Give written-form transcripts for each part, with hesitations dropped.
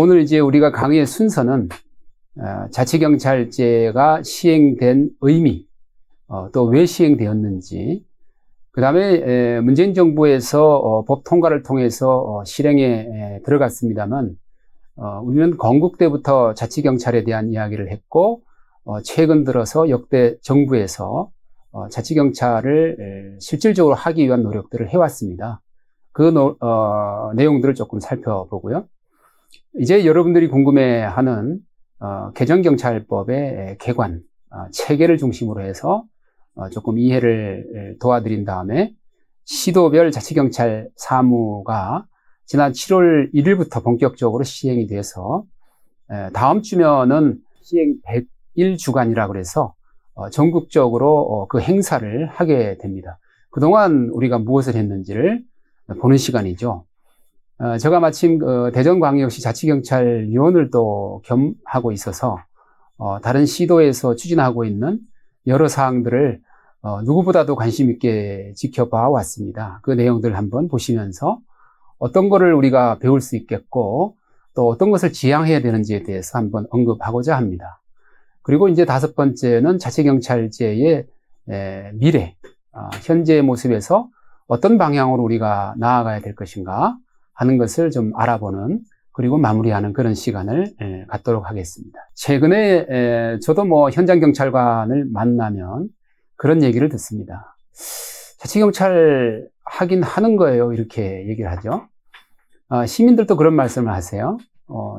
오늘 이제 우리가 강의의 순서는 자치경찰제가 시행된 의미, 또 왜 시행되었는지, 그 다음에 문재인 정부에서 법 통과를 통해서 실행에 들어갔습니다만, 우리는 건국 때부터 자치경찰에 대한 이야기를 했고, 최근 들어서 역대 정부에서 자치경찰을 실질적으로 하기 위한 노력들을 해왔습니다. 그 내용들을 조금 살펴보고요. 이제 여러분들이 궁금해하는 개정경찰법의 개관, 체계를 중심으로 해서 조금 이해를 도와드린 다음에 시도별 자치경찰 사무가 지난 7월 1일부터 본격적으로 시행이 돼서 다음 주면은 시행 100일 주간이라 그래서 전국적으로 그 행사를 하게 됩니다. 그동안 우리가 무엇을 했는지를 보는 시간이죠. 제가 마침 대전광역시 자치경찰위원을 또 겸하고 있어서 다른 시도에서 추진하고 있는 여러 사항들을 누구보다도 관심 있게 지켜봐 왔습니다. 그 내용들 한번 보시면서 어떤 거를 우리가 배울 수 있겠고 또 어떤 것을 지향해야 되는지에 대해서 한번 언급하고자 합니다. 그리고 이제 다섯 번째는 자치경찰제의 미래, 현재의 모습에서 어떤 방향으로 우리가 나아가야 될 것인가 하는 것을 좀 알아보는, 그리고 마무리하는 그런 시간을 갖도록 하겠습니다. 최근에 저도 현장 경찰관을 만나면 그런 얘기를 듣습니다. 자치경찰 하긴 하는 거예요, 이렇게 얘기를 하죠. 시민들도 그런 말씀을 하세요.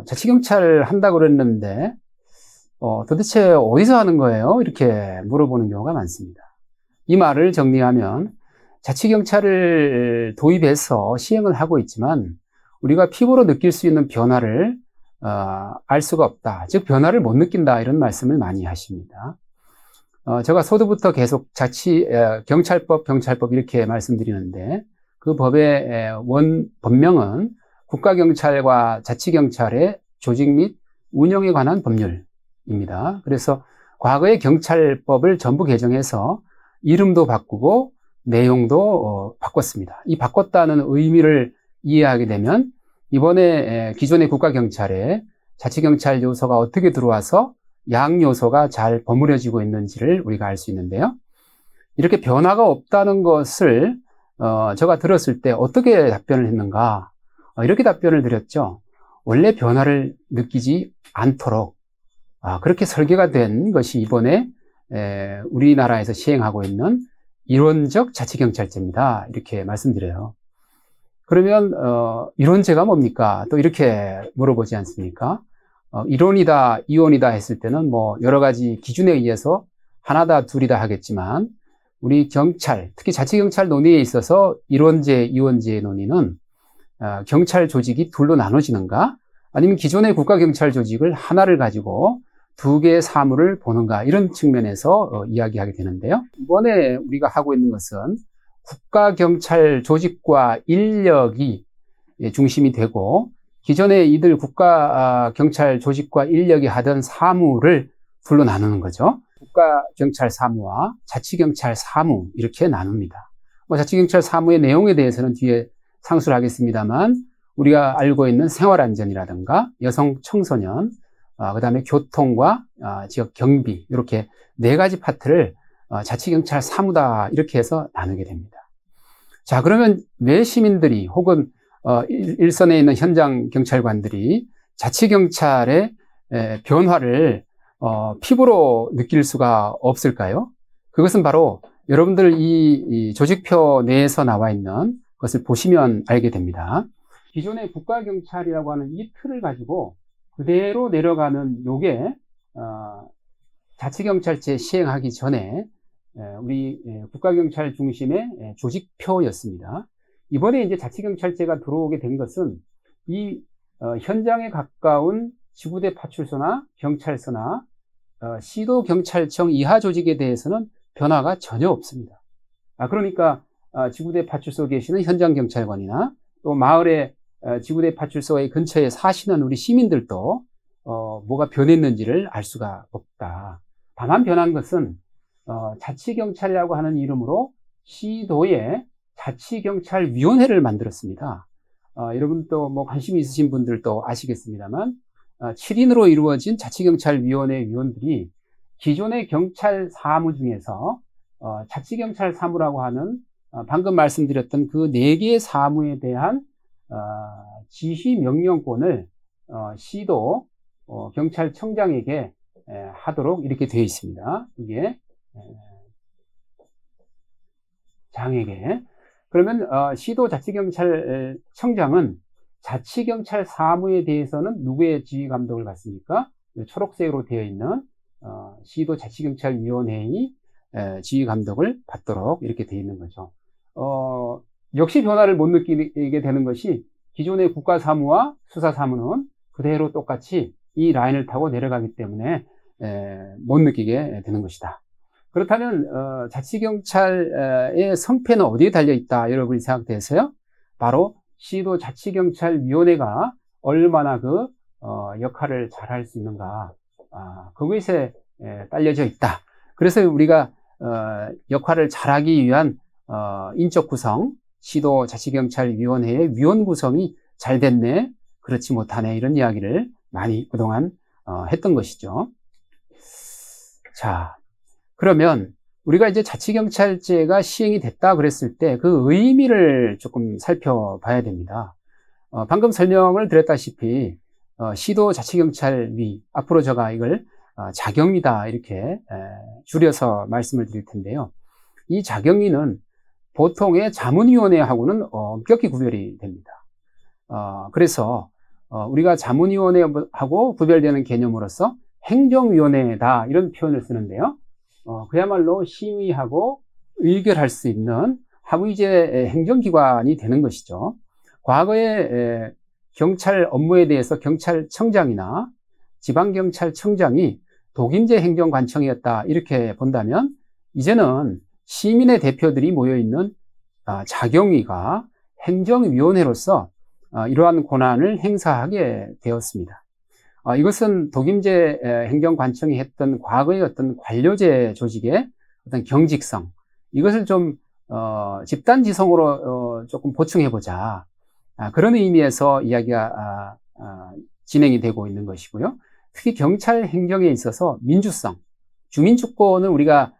자치경찰 한다고 그랬는데 도대체 어디서 하는 거예요? 이렇게 물어보는 경우가 많습니다. 이 말을 정리하면 자치경찰을 도입해서 시행을 하고 있지만 우리가 피부로 느낄 수 있는 변화를 알 수가 없다. 즉 변화를 못 느낀다, 이런 말씀을 많이 하십니다. 제가 소두부터 계속 경찰법 이렇게 말씀드리는데 그 법의 본명은 국가경찰과 자치경찰의 조직 및 운영에 관한 법률입니다. 그래서 과거의 경찰법을 전부 개정해서 이름도 바꾸고 내용도 바꿨습니다. 이 바꿨다는 의미를 이해하게 되면 이번에 기존의 국가경찰에 자치경찰 요소가 어떻게 들어와서 양 요소가 잘 버무려지고 있는지를 우리가 알 수 있는데요. 이렇게 변화가 없다는 것을 제가 들었을 때 어떻게 답변을 했는가, 이렇게 답변을 드렸죠. 원래 변화를 느끼지 않도록 그렇게 설계가 된 것이 이번에 우리나라에서 시행하고 있는 이론적 자치경찰제입니다, 이렇게 말씀드려요. 그러면 이론제가 뭡니까? 또 이렇게 물어보지 않습니까? 이론이다, 이론이다 했을 때는 여러 가지 기준에 의해서 하나다, 둘이다 하겠지만 우리 경찰, 특히 자치경찰 논의에 있어서 이론제, 이원제의 논의는 경찰 조직이 둘로 나눠지는가? 아니면 기존의 국가경찰 조직을 하나를 가지고 두 개의 사무를 보는가, 이런 측면에서 이야기하게 되는데요. 이번에 우리가 하고 있는 것은 국가경찰 조직과 인력이 중심이 되고 기존에 이들 국가경찰 조직과 인력이 하던 사무를 둘로 나누는 거죠. 국가경찰 사무와 자치경찰 사무, 이렇게 나눕니다. 자치경찰 사무의 내용에 대해서는 뒤에 상수를 하겠습니다만 우리가 알고 있는 생활안전이라든가 여성 청소년, 그 다음에 교통과 지역 경비, 이렇게 네 가지 파트를 자치경찰 사무다, 이렇게 해서 나누게 됩니다. 자, 그러면 왜 시민들이 혹은 일선에 있는 현장 경찰관들이 자치경찰의 변화를 피부로 느낄 수가 없을까요? 그것은 바로 여러분들 이 조직표 내에서 나와 있는 것을 보시면 알게 됩니다. 기존의 국가경찰이라고 하는 이 틀을 가지고 그대로 내려가는 요게 자치경찰제 시행하기 전에 우리 국가경찰 중심의 조직표였습니다. 이번에 이제 자치경찰제가 들어오게 된 것은 이 현장에 가까운 지구대 파출소나 경찰서나 시도경찰청 이하 조직에 대해서는 변화가 전혀 없습니다. 그러니까 지구대 파출소 계시는 현장 경찰관이나 또 마을에 지구대 파출소의 근처에 사시는 우리 시민들도 뭐가 변했는지를 알 수가 없다. 다만 변한 것은 자치경찰이라고 하는 이름으로 시도에 자치경찰위원회를 만들었습니다. 여러분 또 뭐 관심이 있으신 분들도 아시겠습니다만 7인으로 이루어진 자치경찰위원회 위원들이 기존의 경찰 사무 중에서 자치경찰 사무라고 하는 방금 말씀드렸던 그 4개의 사무에 대한 지휘 명령권을 시도 경찰청장에게 하도록 이렇게 되어 있습니다. 이게 장에게. 그러면 시도자치경찰청장은 자치경찰 사무에 대해서는 누구의 지휘 감독을 받습니까? 초록색으로 되어 있는 시도자치경찰위원회의 지휘 감독을 받도록 이렇게 되어 있는 거죠. 역시 변화를 못 느끼게 되는 것이 기존의 국가사무와 수사사무는 그대로 똑같이 이 라인을 타고 내려가기 때문에 못 느끼게 되는 것이다. 그렇다면 자치경찰의 성패는 어디에 달려있다 여러분이 생각되세요? 바로 시도자치경찰위원회가 얼마나 그 역할을 잘할 수 있는가, 그것에 딸려져 있다. 그래서 우리가 역할을 잘하기 위한 인적 구성, 시도자치경찰위원회의 위원 구성이 잘 됐네, 그렇지 못하네, 이런 이야기를 많이 그동안 했던 것이죠. 자, 그러면 우리가 이제 자치경찰제가 시행이 됐다 그랬을 때 그 의미를 조금 살펴봐야 됩니다. 방금 설명을 드렸다시피 시도자치경찰위, 앞으로 제가 이걸 자경위다 이렇게 줄여서 말씀을 드릴 텐데요. 이 자경위는 보통의 자문위원회하고는 엄격히 구별이 됩니다. 그래서 우리가 자문위원회하고 구별되는 개념으로서 행정위원회다 이런 표현을 쓰는데요. 그야말로 심의하고 의결할 수 있는 하위제 행정기관이 되는 것이죠. 과거에 경찰 업무에 대해서 경찰청장이나 지방경찰청장이 독임제 행정관청이었다 이렇게 본다면, 이제는 시민의 대표들이 모여있는 자경위가 행정위원회로서 이러한 권한을 행사하게 되었습니다. 이것은 독임제 행정관청이 했던 과거의 어떤 관료제 조직의 어떤 경직성, 이것을 좀 집단지성으로 조금 보충해보자, 그런 의미에서 이야기가 진행이 되고 있는 것이고요. 특히 경찰 행정에 있어서 민주성, 주민주권을 우리가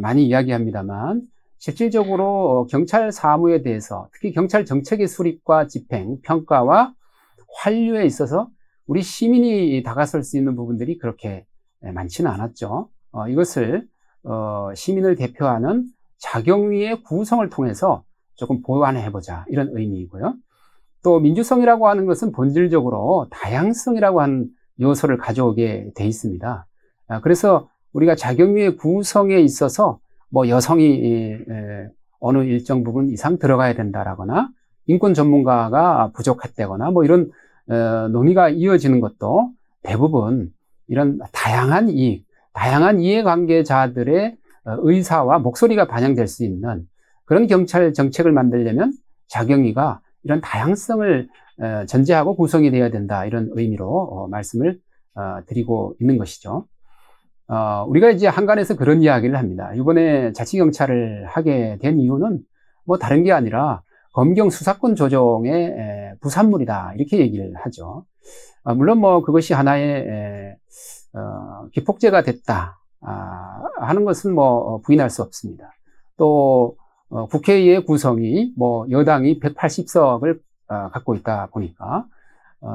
많이 이야기합니다만, 실질적으로 경찰 사무에 대해서 특히 경찰 정책의 수립과 집행, 평가와 환류에 있어서 우리 시민이 다가설 수 있는 부분들이 그렇게 많지는 않았죠. 이것을 시민을 대표하는 자경위의 구성을 통해서 조금 보완해보자, 이런 의미이고요. 또 민주성이라고 하는 것은 본질적으로 다양성이라고 하는 요소를 가져오게 돼 있습니다. 그래서 우리가 자경위의 구성에 있어서 뭐 여성이 어느 일정 부분 이상 들어가야 된다라거나 인권 전문가가 부족했다거나 뭐 이런 논의가 이어지는 것도 대부분 이런 다양한 이해관계자들의 의사와 목소리가 반영될 수 있는 그런 경찰 정책을 만들려면 자경위가 이런 다양성을 전제하고 구성이 되어야 된다, 이런 의미로 말씀을 드리고 있는 것이죠. 우리가 이제 한간에서 그런 이야기를 합니다. 이번에 자치경찰을 하게 된 이유는 뭐 다른 게 아니라 검경 수사권 조정의 부산물이다, 이렇게 얘기를 하죠. 물론 뭐 그것이 하나의 기폭제가 됐다 하는 것은 뭐 부인할 수 없습니다. 또 국회의 구성이 뭐 여당이 180석을 갖고 있다 보니까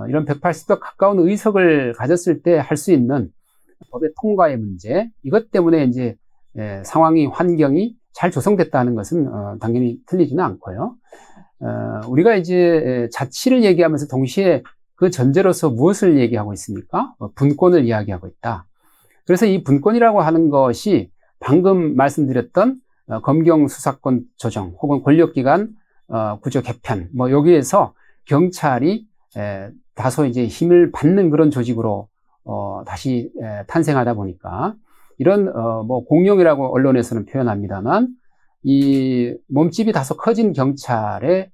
이런 180석 가까운 의석을 가졌을 때 할 수 있는 법의 통과의 문제, 이것 때문에 이제 상황이, 환경이 잘 조성됐다는 것은 당연히 틀리지는 않고요. 우리가 이제 자치를 얘기하면서 동시에 그 전제로서 무엇을 얘기하고 있습니까? 분권을 이야기하고 있다. 그래서 이 분권이라고 하는 것이 방금 말씀드렸던 검경 수사권 조정 혹은 권력기관 구조 개편, 뭐 여기에서 경찰이 다소 이제 힘을 받는 그런 조직으로 다시 탄생하다 보니까 이런 뭐 공룡이라고 언론에서는 표현합니다만, 이 몸집이 다소 커진 경찰의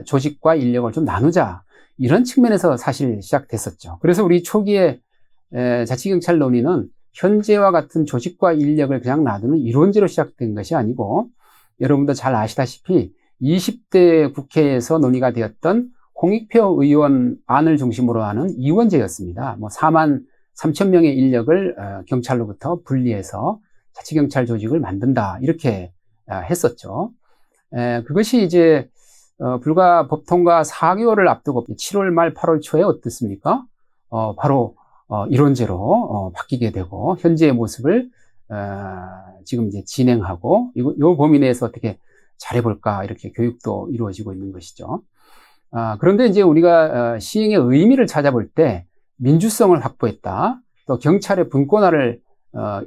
조직과 인력을 좀 나누자, 이런 측면에서 사실 시작됐었죠. 그래서 우리 초기에 자치경찰 논의는 현재와 같은 조직과 인력을 그냥 놔두는 이론제로 시작된 것이 아니고, 여러분도 잘 아시다시피 20대 국회에서 논의가 되었던 홍익표 의원 안을 중심으로 하는 이원제였습니다. 뭐 4만 3천 명의 인력을 경찰로부터 분리해서 자치경찰 조직을 만든다 이렇게 했었죠. 그것이 이제 불과 법 통과 4개월을 앞두고 7월 말 8월 초에 어떻습니까? 바로 이론제로 바뀌게 되고 현재의 모습을 지금 이제 진행하고 이 범위 내에서 어떻게 잘해볼까 이렇게 교육도 이루어지고 있는 것이죠. 그런데 이제 우리가 시행의 의미를 찾아볼 때 민주성을 확보했다, 또 경찰의 분권화를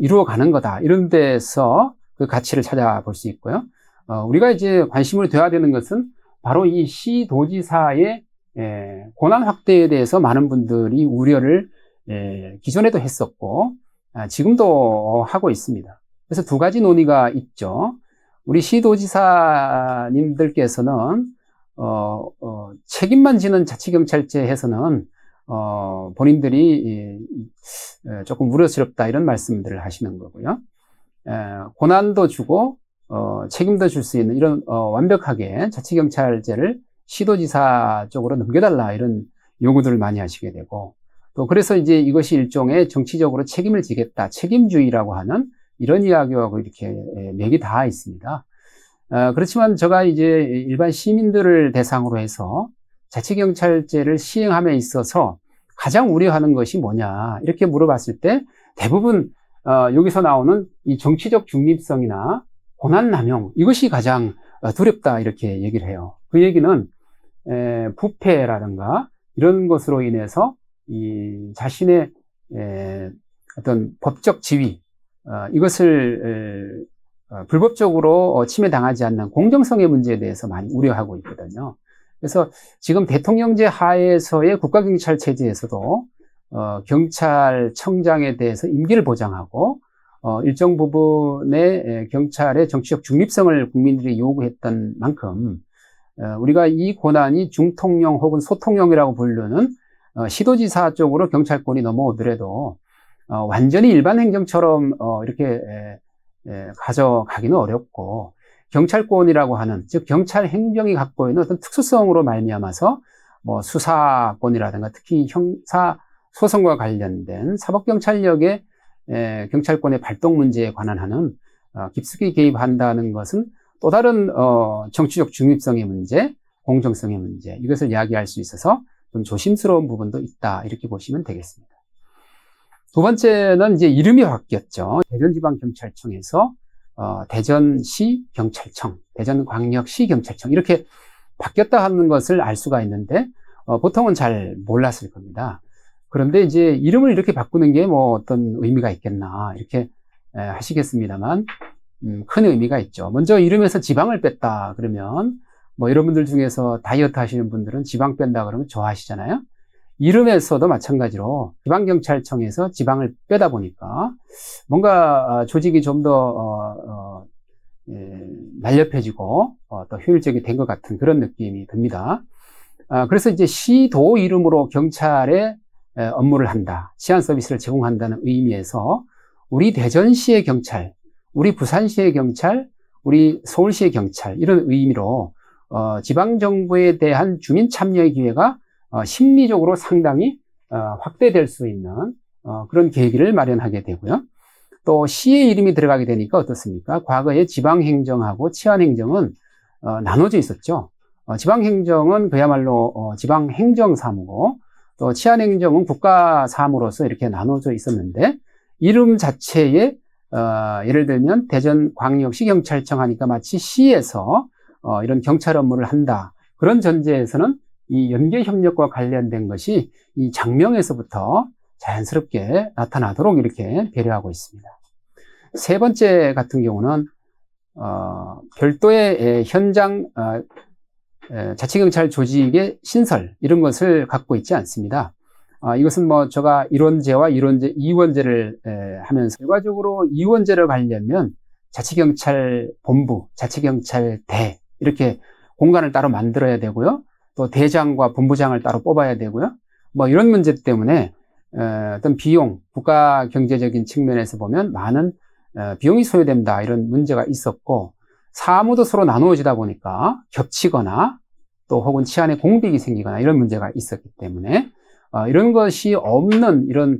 이루어가는 거다 이런 데서 그 가치를 찾아볼 수 있고요. 우리가 이제 관심을 둬야 되는 것은 바로 이 시도지사의 권한 확대에 대해서 많은 분들이 우려를 기존에도 했었고 지금도 하고 있습니다. 그래서 두 가지 논의가 있죠. 우리 시도지사님들께서는 책임만 지는 자치경찰제에서는 본인들이 조금 우려스럽다 이런 말씀들을 하시는 거고요. 권한도 주고 책임도 줄 수 있는 이런 완벽하게 자치경찰제를 시도지사 쪽으로 넘겨달라 이런 요구들을 많이 하시게 되고, 또 그래서 이제 이것이 일종의 정치적으로 책임을 지겠다, 책임주의라고 하는 이런 이야기하고 이렇게 맥이 닿아 있습니다. 그렇지만 제가 이제 일반 시민들을 대상으로 해서 자치경찰제를 시행함에 있어서 가장 우려하는 것이 뭐냐 이렇게 물어봤을 때 대부분 여기서 나오는 이 정치적 중립성이나 권한남용 이것이 가장 두렵다 이렇게 얘기를 해요. 그 얘기는 부패라든가 이런 것으로 인해서 이 자신의 어떤 법적 지위 이것을 불법적으로 침해당하지 않는 공정성의 문제에 대해서 많이 우려하고 있거든요. 그래서 지금 대통령제 하에서의 국가경찰 체제에서도 경찰청장에 대해서 임기를 보장하고 일정 부분의 경찰의 정치적 중립성을 국민들이 요구했던 만큼 우리가 이 권한이 중통령 혹은 소통령이라고 부르는 시도지사 쪽으로 경찰권이 넘어오더라도 완전히 일반 행정처럼 이렇게 가져가기는 어렵고, 경찰권이라고 하는, 즉 경찰 행정이 갖고 있는 어떤 특수성으로 말미암아서 뭐 수사권이라든가 특히 형사 소송과 관련된 사법경찰력의 경찰권의 발동 문제에 관한 하는 깊숙이 개입한다는 것은 또 다른 정치적 중립성의 문제, 공정성의 문제, 이것을 이야기할 수 있어서 좀 조심스러운 부분도 있다 이렇게 보시면 되겠습니다. 두 번째는 이제 이름이 바뀌었죠. 대전지방경찰청에서 대전시경찰청, 대전광역시경찰청 이렇게 바뀌었다 하는 것을 알 수가 있는데 보통은 잘 몰랐을 겁니다. 그런데 이제 이름을 이렇게 바꾸는 게 뭐 어떤 의미가 있겠나 이렇게 하시겠습니다만 큰 의미가 있죠. 먼저 이름에서 지방을 뺐다 그러면 뭐 여러분들 중에서 다이어트 하시는 분들은 지방 뺀다 그러면 좋아하시잖아요. 이름에서도 마찬가지로 지방경찰청에서 지방을 빼다 보니까 뭔가 조직이 좀 더 날렵해지고 더 효율적이 된 것 같은 그런 느낌이 듭니다. 그래서 이제 시도 이름으로 경찰의 업무를 한다, 치안 서비스를 제공한다는 의미에서 우리 대전시의 경찰, 우리 부산시의 경찰, 우리 서울시의 경찰 이런 의미로 지방정부에 대한 주민 참여의 기회가 심리적으로 상당히 확대될 수 있는 그런 계기를 마련하게 되고요. 또 시의 이름이 들어가게 되니까 어떻습니까? 과거에 지방행정하고 치안행정은 나눠져 있었죠. 지방행정은 그야말로 지방행정사무고 또 치안행정은 국가사무로서 이렇게 나눠져 있었는데 이름 자체에 예를 들면 대전광역시경찰청 하니까 마치 시에서 이런 경찰 업무를 한다. 그런 전제에서는 이 연계협력과 관련된 것이 이 장명에서부터 자연스럽게 나타나도록 이렇게 배려하고 있습니다. 세 번째 같은 경우는 별도의 현장 자치경찰 조직의 신설 이런 것을 갖고 있지 않습니다. 이것은 뭐 제가 일원제와 이원제를 하면서 결과적으로 이원제를 가려면 자치경찰 본부, 자치경찰대 이렇게 공간을 따로 만들어야 되고요. 또 대장과 본부장을 따로 뽑아야 되고요. 뭐 이런 문제 때문에 어떤 비용, 국가 경제적인 측면에서 보면 많은 비용이 소요된다 이런 문제가 있었고 사무도 서로 나누어지다 보니까 겹치거나 또 혹은 치안에 공백이 생기거나 이런 문제가 있었기 때문에 이런 것이 없는 이런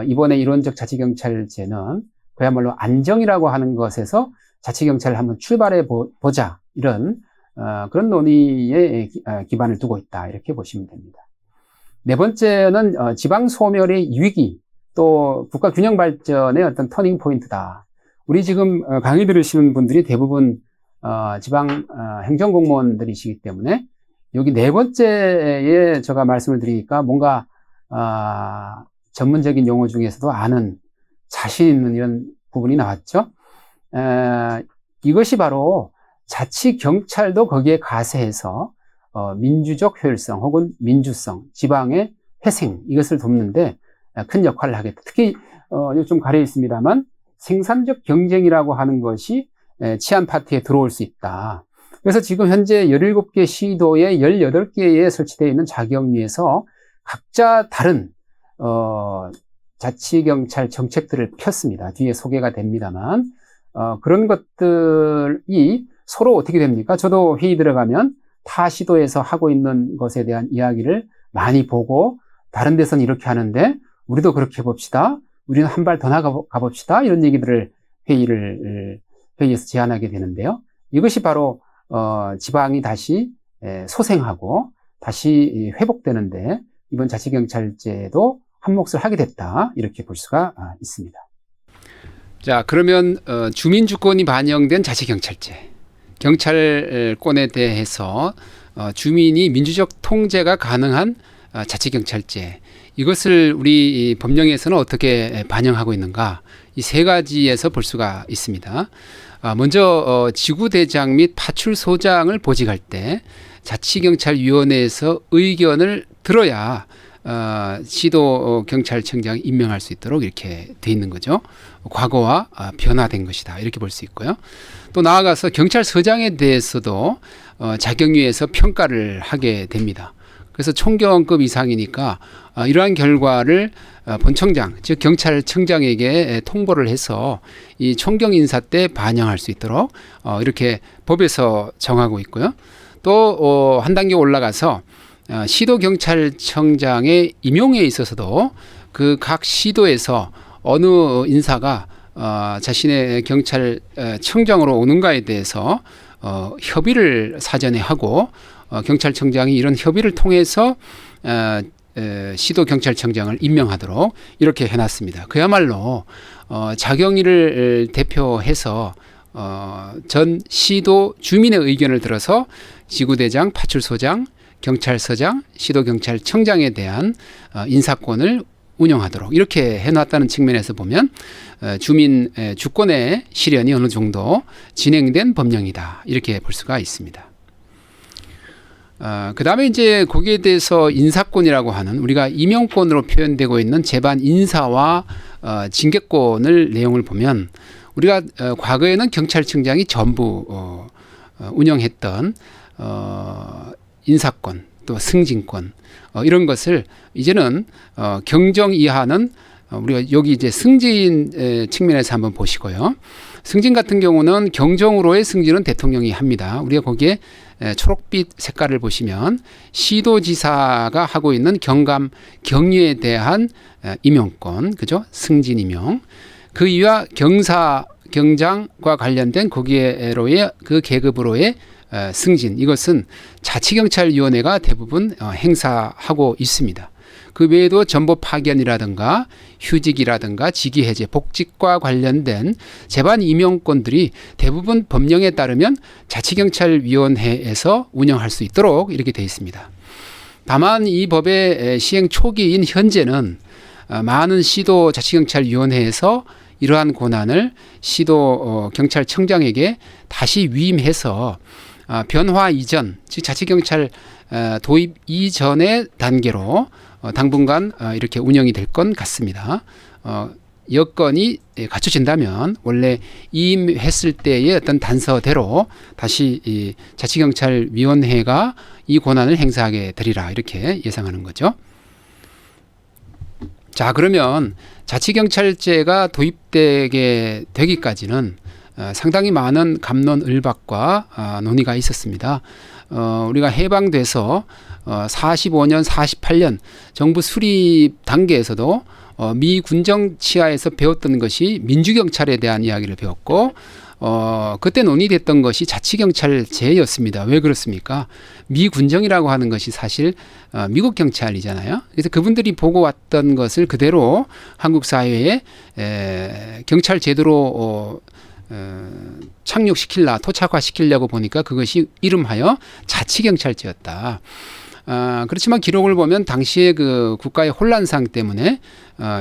이번에 이론적 자치경찰제는 그야말로 안정이라고 하는 것에서 자치경찰을 한번 출발해 보자 이런 그런 논의에 기반을 두고 있다 이렇게 보시면 됩니다. 네 번째는 지방 소멸의 위기 또 국가 균형 발전의 어떤 터닝 포인트다. 우리 지금 강의 들으시는 분들이 대부분 지방 행정공무원들이시기 때문에 여기 네 번째에 제가 말씀을 드리니까 뭔가 전문적인 용어 중에서도 아는 자신 있는 이런 부분이 나왔죠. 이것이 바로 자치경찰도 거기에 가세해서 민주적 효율성 혹은 민주성, 지방의 회생 이것을 돕는데 큰 역할을 하겠다. 특히 좀 가려 있습니다만 생산적 경쟁이라고 하는 것이 치안 파트에 들어올 수 있다. 그래서 지금 현재 17개 시도에 18개에 설치되어 있는 자경위에서 각자 다른 자치경찰 정책들을 폈습니다. 뒤에 소개가 됩니다만 그런 것들이 서로 어떻게 됩니까? 저도 회의 들어가면 타 시도에서 하고 있는 것에 대한 이야기를 많이 보고 다른 데서는 이렇게 하는데 우리도 그렇게 해봅시다. 우리는 한 발 더 나가 봅시다. 이런 얘기들을 회의에서 제안하게 되는데요. 이것이 바로 지방이 다시 소생하고 다시 회복되는데 이번 자치경찰제도 한 몫을 하게 됐다. 이렇게 볼 수가 있습니다. 자, 그러면 주민주권이 반영된 자치경찰제. 경찰권에 대해서 주민이 민주적 통제가 가능한 자치경찰제. 이것을 우리 법령에서는 어떻게 반영하고 있는가? 이 세 가지에서 볼 수가 있습니다. 먼저 지구대장 및 파출소장을 보직할 때 자치경찰위원회에서 의견을 들어야 시도경찰청장이 임명할 수 있도록 이렇게 돼 있는 거죠. 과거와 변화된 것이다. 이렇게 볼 수 있고요. 또 나아가서 경찰서장에 대해서도 자경위에서 평가를 하게 됩니다. 그래서 총경급 이상이니까 이러한 결과를 본청장, 즉 경찰청장에게 통보를 해서 이 총경 인사 때 반영할 수 있도록 이렇게 법에서 정하고 있고요. 또 한 단계 올라가서 시도경찰청장의 임용에 있어서도 그 각 시도에서 어느 인사가 자신의 경찰청장으로 오는가에 대해서 협의를 사전에 하고 경찰청장이 이런 협의를 통해서 시도경찰청장을 임명하도록 이렇게 해놨습니다. 그야말로 자경위를 대표해서 전 시도 주민의 의견을 들어서 지구대장, 파출소장, 경찰서장, 시도경찰청장에 대한 인사권을 운영하도록 이렇게 해놨다는 측면에서 보면 주민 주권의 실현이 어느 정도 진행된 법령이다 이렇게 볼 수가 있습니다. 그 다음에 이제 거기에 대해서 인사권이라고 하는 우리가 임용권으로 표현되고 있는 재반 인사와 징계권을 내용을 보면 우리가 과거에는 경찰청장이 전부 운영했던 인사권 또 승진권 이런 것을 이제는 경정 이하는 우리가 여기 이제 승진 측면에서 한번 보시고요. 승진 같은 경우는 경정으로의 승진은 대통령이 합니다. 우리가 거기에 초록빛 색깔을 보시면 시도지사가 하고 있는 경감 경위에 대한 임용권, 그죠? 승진 임용. 그 이와 경사 경장과 관련된 거기에로의 그 계급으로의 승진, 이것은 자치경찰위원회가 대부분 행사하고 있습니다. 그 외에도 전보 파견이라든가 휴직이라든가 직위해제, 복직과 관련된 재반 임용권들이 대부분 법령에 따르면 자치경찰위원회에서 운영할 수 있도록 이렇게 되어 있습니다. 다만 이 법의 시행 초기인 현재는 많은 시도 자치경찰위원회에서 이러한 권한을 시도 경찰청장에게 다시 위임해서 변화 이전, 즉 자치경찰 도입 이전의 단계로 당분간 이렇게 운영이 될 것 같습니다. 여건이 갖춰진다면 원래 임했을 때의 어떤 단서대로 다시 이 자치경찰위원회가 이 권한을 행사하게 되리라 이렇게 예상하는 거죠. 자, 그러면 자치경찰제가 도입되게 되기까지는 상당히 많은 갑론을박과 논의가 있었습니다. 우리가 해방돼서 45년, 48년 정부 수립 단계에서도 미 군정 치하에서 배웠던 것이 민주경찰에 대한 이야기를 배웠고 그때 논의됐던 것이 자치경찰제였습니다. 왜 그렇습니까? 미 군정이라고 하는 것이 사실 미국 경찰이잖아요. 그래서 그분들이 보고 왔던 것을 그대로 한국 사회에 경찰 제도로 착륙시킬라, 토착화시키려고 보니까 그것이 이름하여 자치경찰제였다. 그렇지만 기록을 보면 당시에 그 국가의 혼란상 때문에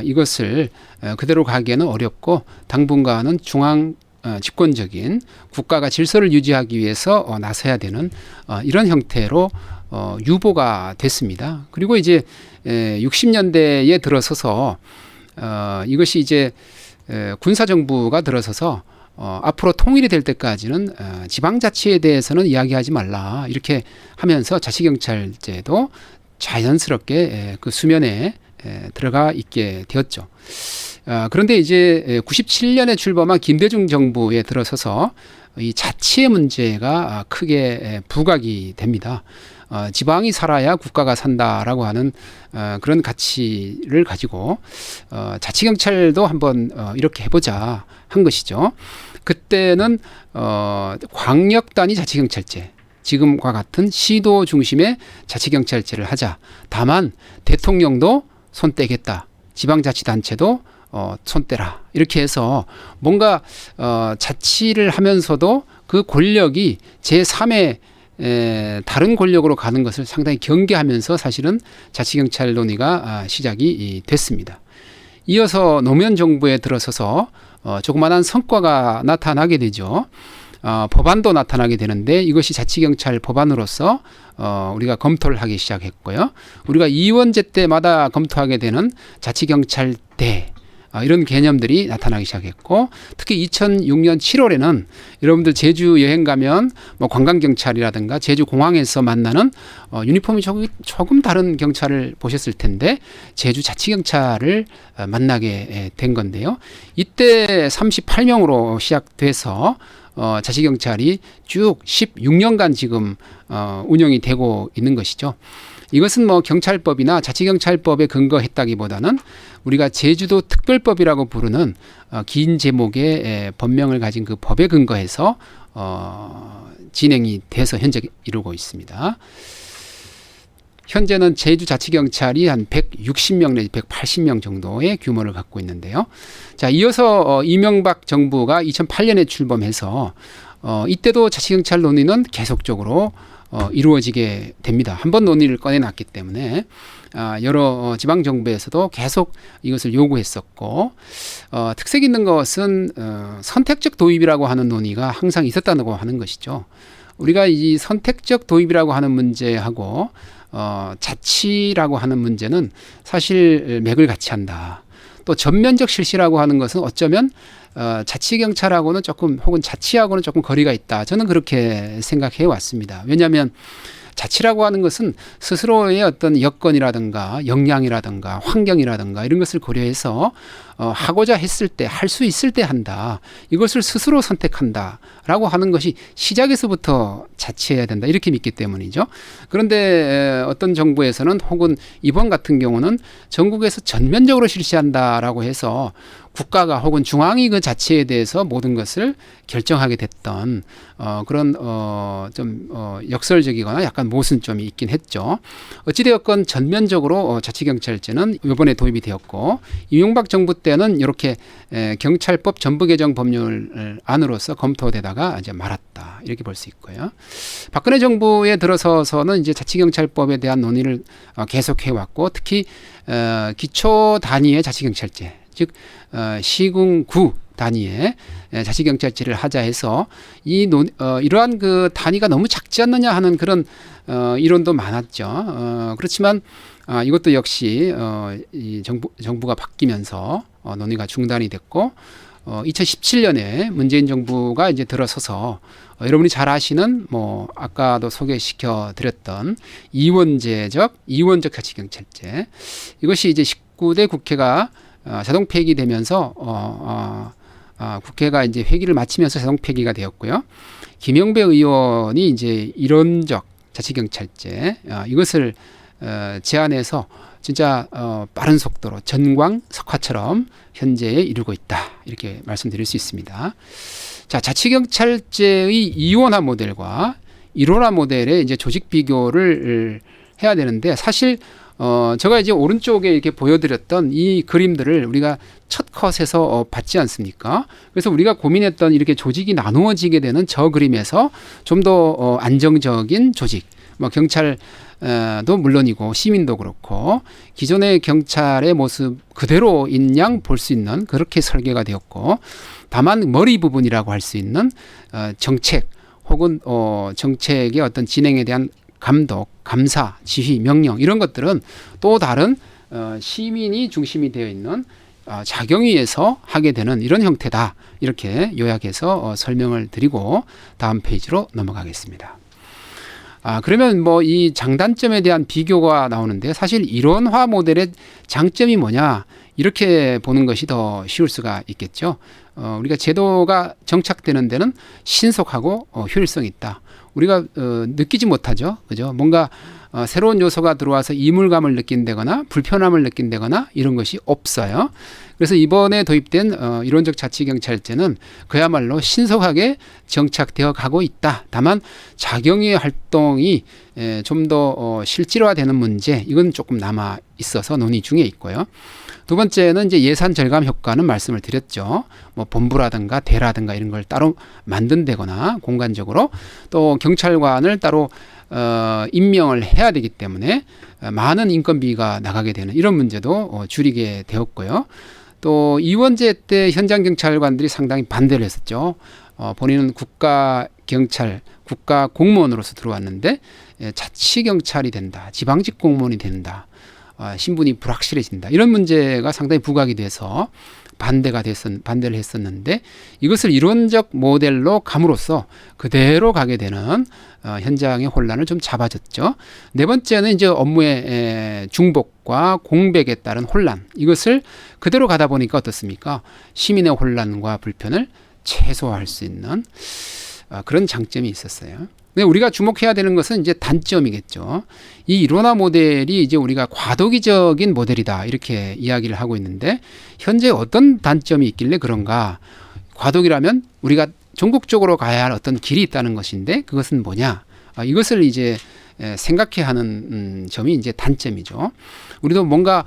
이것을 그대로 가기에는 어렵고 당분간은 중앙 집권적인 국가가 질서를 유지하기 위해서 나서야 되는 이런 형태로 유보가 됐습니다. 그리고 이제 60년대에 들어서서 이것이 이제 군사정부가 들어서서 앞으로 통일이 될 때까지는 지방자치에 대해서는 이야기하지 말라 이렇게 하면서 자치경찰제도 자연스럽게 그 수면에 들어가 있게 되었죠. 그런데 이제 97년에 출범한 김대중 정부에 들어서서 이 자치의 문제가 크게 부각이 됩니다. 지방이 살아야 국가가 산다라고 하는 그런 가치를 가지고 자치경찰도 한번 이렇게 해보자 한 것이죠. 그때는 광역단위 자치경찰제, 지금과 같은 시도 중심의 자치경찰제를 하자. 다만 대통령도 손 떼겠다. 지방자치단체도 손 떼라. 이렇게 해서 뭔가 자치를 하면서도 그 권력이 제3의 다른 권력으로 가는 것을 상당히 경계하면서 사실은 자치경찰 논의가 시작이 됐습니다. 이어서 노무현 정부에 들어서서 조그마한 성과가 나타나게 되죠. 법안도 나타나게 되는데 이것이 자치경찰 법안으로서 우리가 검토를 하기 시작했고요. 우리가 이원제 때마다 검토하게 되는 자치경찰대 이런 개념들이 나타나기 시작했고 특히 2006년 7월에는 여러분들 제주 여행 가면 뭐 관광경찰이라든가 제주 공항에서 만나는 유니폼이 조금 다른 경찰을 보셨을 텐데 제주 자치경찰을 만나게 된 건데요. 이때 38명으로 시작돼서 자치경찰이 쭉 16년간 지금 운영이 되고 있는 것이죠. 이것은 뭐 경찰법이나 자치경찰법에 근거했다기보다는 우리가 제주도 특별법이라고 부르는 긴 제목의 법명을 가진 그 법에 근거해서 진행이 돼서 현재 이루고 있습니다. 현재는 제주 자치경찰이 한 160명 내지 180명 정도의 규모를 갖고 있는데요. 자, 이어서 이명박 정부가 2008년에 출범해서 이때도 자치경찰 논의는 계속적으로 이루어지게 됩니다. 한번 논의를 꺼내놨기 때문에 여러 지방정부에서도 계속 이것을 요구했었고 특색 있는 것은 선택적 도입이라고 하는 논의가 항상 있었다고 하는 것이죠. 우리가 이 선택적 도입이라고 하는 문제하고 자치라고 하는 문제는 사실 맥을 같이 한다. 또 전면적 실시라고 하는 것은 어쩌면 자치경찰하고는 조금 혹은 자치하고는 조금 거리가 있다. 저는 그렇게 생각해 왔습니다. 왜냐하면 자치라고 하는 것은 스스로의 어떤 여건이라든가 역량이라든가 환경이라든가 이런 것을 고려해서 하고자 했을 때, 할 수 있을 때 한다. 이것을 스스로 선택한다라고 하는 것이 시작에서부터 자치해야 된다. 이렇게 믿기 때문이죠. 그런데 어떤 정부에서는 혹은 이번 같은 경우는 전국에서 전면적으로 실시한다라고 해서 국가가 혹은 중앙이 그 자치에 대해서 모든 것을 결정하게 됐던 그런 좀 역설적이거나 약간 모순점이 있긴 했죠. 어찌되었건 전면적으로 자치경찰제는 이번에 도입이 되었고 이명박 정부 때는 이렇게 경찰법 전부 개정 법률 안으로서 검토되다가 이제 말았다 이렇게 볼 수 있고요. 박근혜 정부에 들어서서는 이제 자치경찰법에 대한 논의를 계속해 왔고 특히 기초 단위의 자치경찰제 즉 시군구 단위의 자치경찰제를 하자 해서 이러한 그 단위가 너무 작지 않느냐 하는 그런 이론도 많았죠. 그렇지만 이것도 역시 이 정부가 바뀌면서 논의가 중단이 됐고 2017년에 문재인 정부가 이제 들어서서 여러분이 잘 아시는 뭐 아까도 소개시켜 드렸던 이원적 자치경찰제 이것이 이제 19대 국회가 자동 폐기되면서 국회가 이제 회기를 마치면서 자동 폐기가 되었고요. 김영배 의원이 이제 이론적 자치경찰제 이것을 제안해서 진짜 빠른 속도로 전광석화처럼 현재에 이루고 있다 이렇게 말씀드릴 수 있습니다. 자, 자치경찰제의 이원화 모델과 일원화 모델의 이제 조직 비교를 해야 되는데 사실 제가 이제 오른쪽에 이렇게 보여드렸던 이 그림들을 우리가 첫 컷에서 봤지 않습니까? 그래서 우리가 고민했던 이렇게 조직이 나누어지게 되는 저 그림에서 좀 더 안정적인 조직, 뭐 경찰도 물론이고 시민도 그렇고 기존의 경찰의 모습 그대로인 양 볼 수 있는 그렇게 설계가 되었고, 다만 머리 부분이라고 할 수 있는 정책 혹은 정책의 어떤 진행에 대한 감독, 감사, 지휘, 명령 이런 것들은 또 다른 시민이 중심이 되어 있는 자경위에서 하게 되는 이런 형태다. 이렇게 요약해서 설명을 드리고 다음 페이지로 넘어가겠습니다. 그러면 뭐 이 장단점에 대한 비교가 나오는데 사실 일원화 모델의 장점이 뭐냐 이렇게 보는 것이 더 쉬울 수가 있겠죠. 우리가 제도가 정착되는 데는 신속하고 효율성이 있다. 우리가 느끼지 못하죠. 그죠? 뭔가 새로운 요소가 들어와서 이물감을 느낀다거나 불편함을 느낀다거나 이런 것이 없어요. 그래서 이번에 도입된 이론적 자치경찰제는 그야말로 신속하게 정착되어 가고 있다. 다만 자경위 활동이 좀 더 실질화되는 문제, 이건 조금 남아 있어서 논의 중에 있고요. 두 번째는 이제 예산 절감 효과는 말씀을 드렸죠. 뭐 본부라든가 대라든가 이런 걸 따로 만든다거나 공간적으로 또 경찰관을 따로 임명을 해야 되기 때문에 많은 인건비가 나가게 되는 이런 문제도 줄이게 되었고요. 또 이원제 때 현장 경찰관들이 상당히 반대를 했었죠. 본인은 국가경찰, 국가공무원으로서 들어왔는데 자치경찰이 된다, 지방직 공무원이 된다, 신분이 불확실해진다, 이런 문제가 상당히 부각이 돼서 반대를 했었는데 이것을 이론적 모델로 감으로써 그대로 가게 되는 현장의 혼란을 좀 잡아줬죠. 네 번째는 이제 업무의 중복과 공백에 따른 혼란, 이것을 그대로 가다 보니까 어떻습니까? 시민의 혼란과 불편을 최소화할 수 있는 그런 장점이 있었어요. 근데 우리가 주목해야 되는 것은 이제 단점이겠죠. 이 일원화 모델이 이제 우리가 과도기적인 모델이다 이렇게 이야기를 하고 있는데 현재 어떤 단점이 있길래 그런가? 과도기라면 우리가 전국적으로 가야 할 어떤 길이 있다는 것인데 그것은 뭐냐? 이것을 이제 생각해야 하는 점이 이제 단점이죠. 우리도 뭔가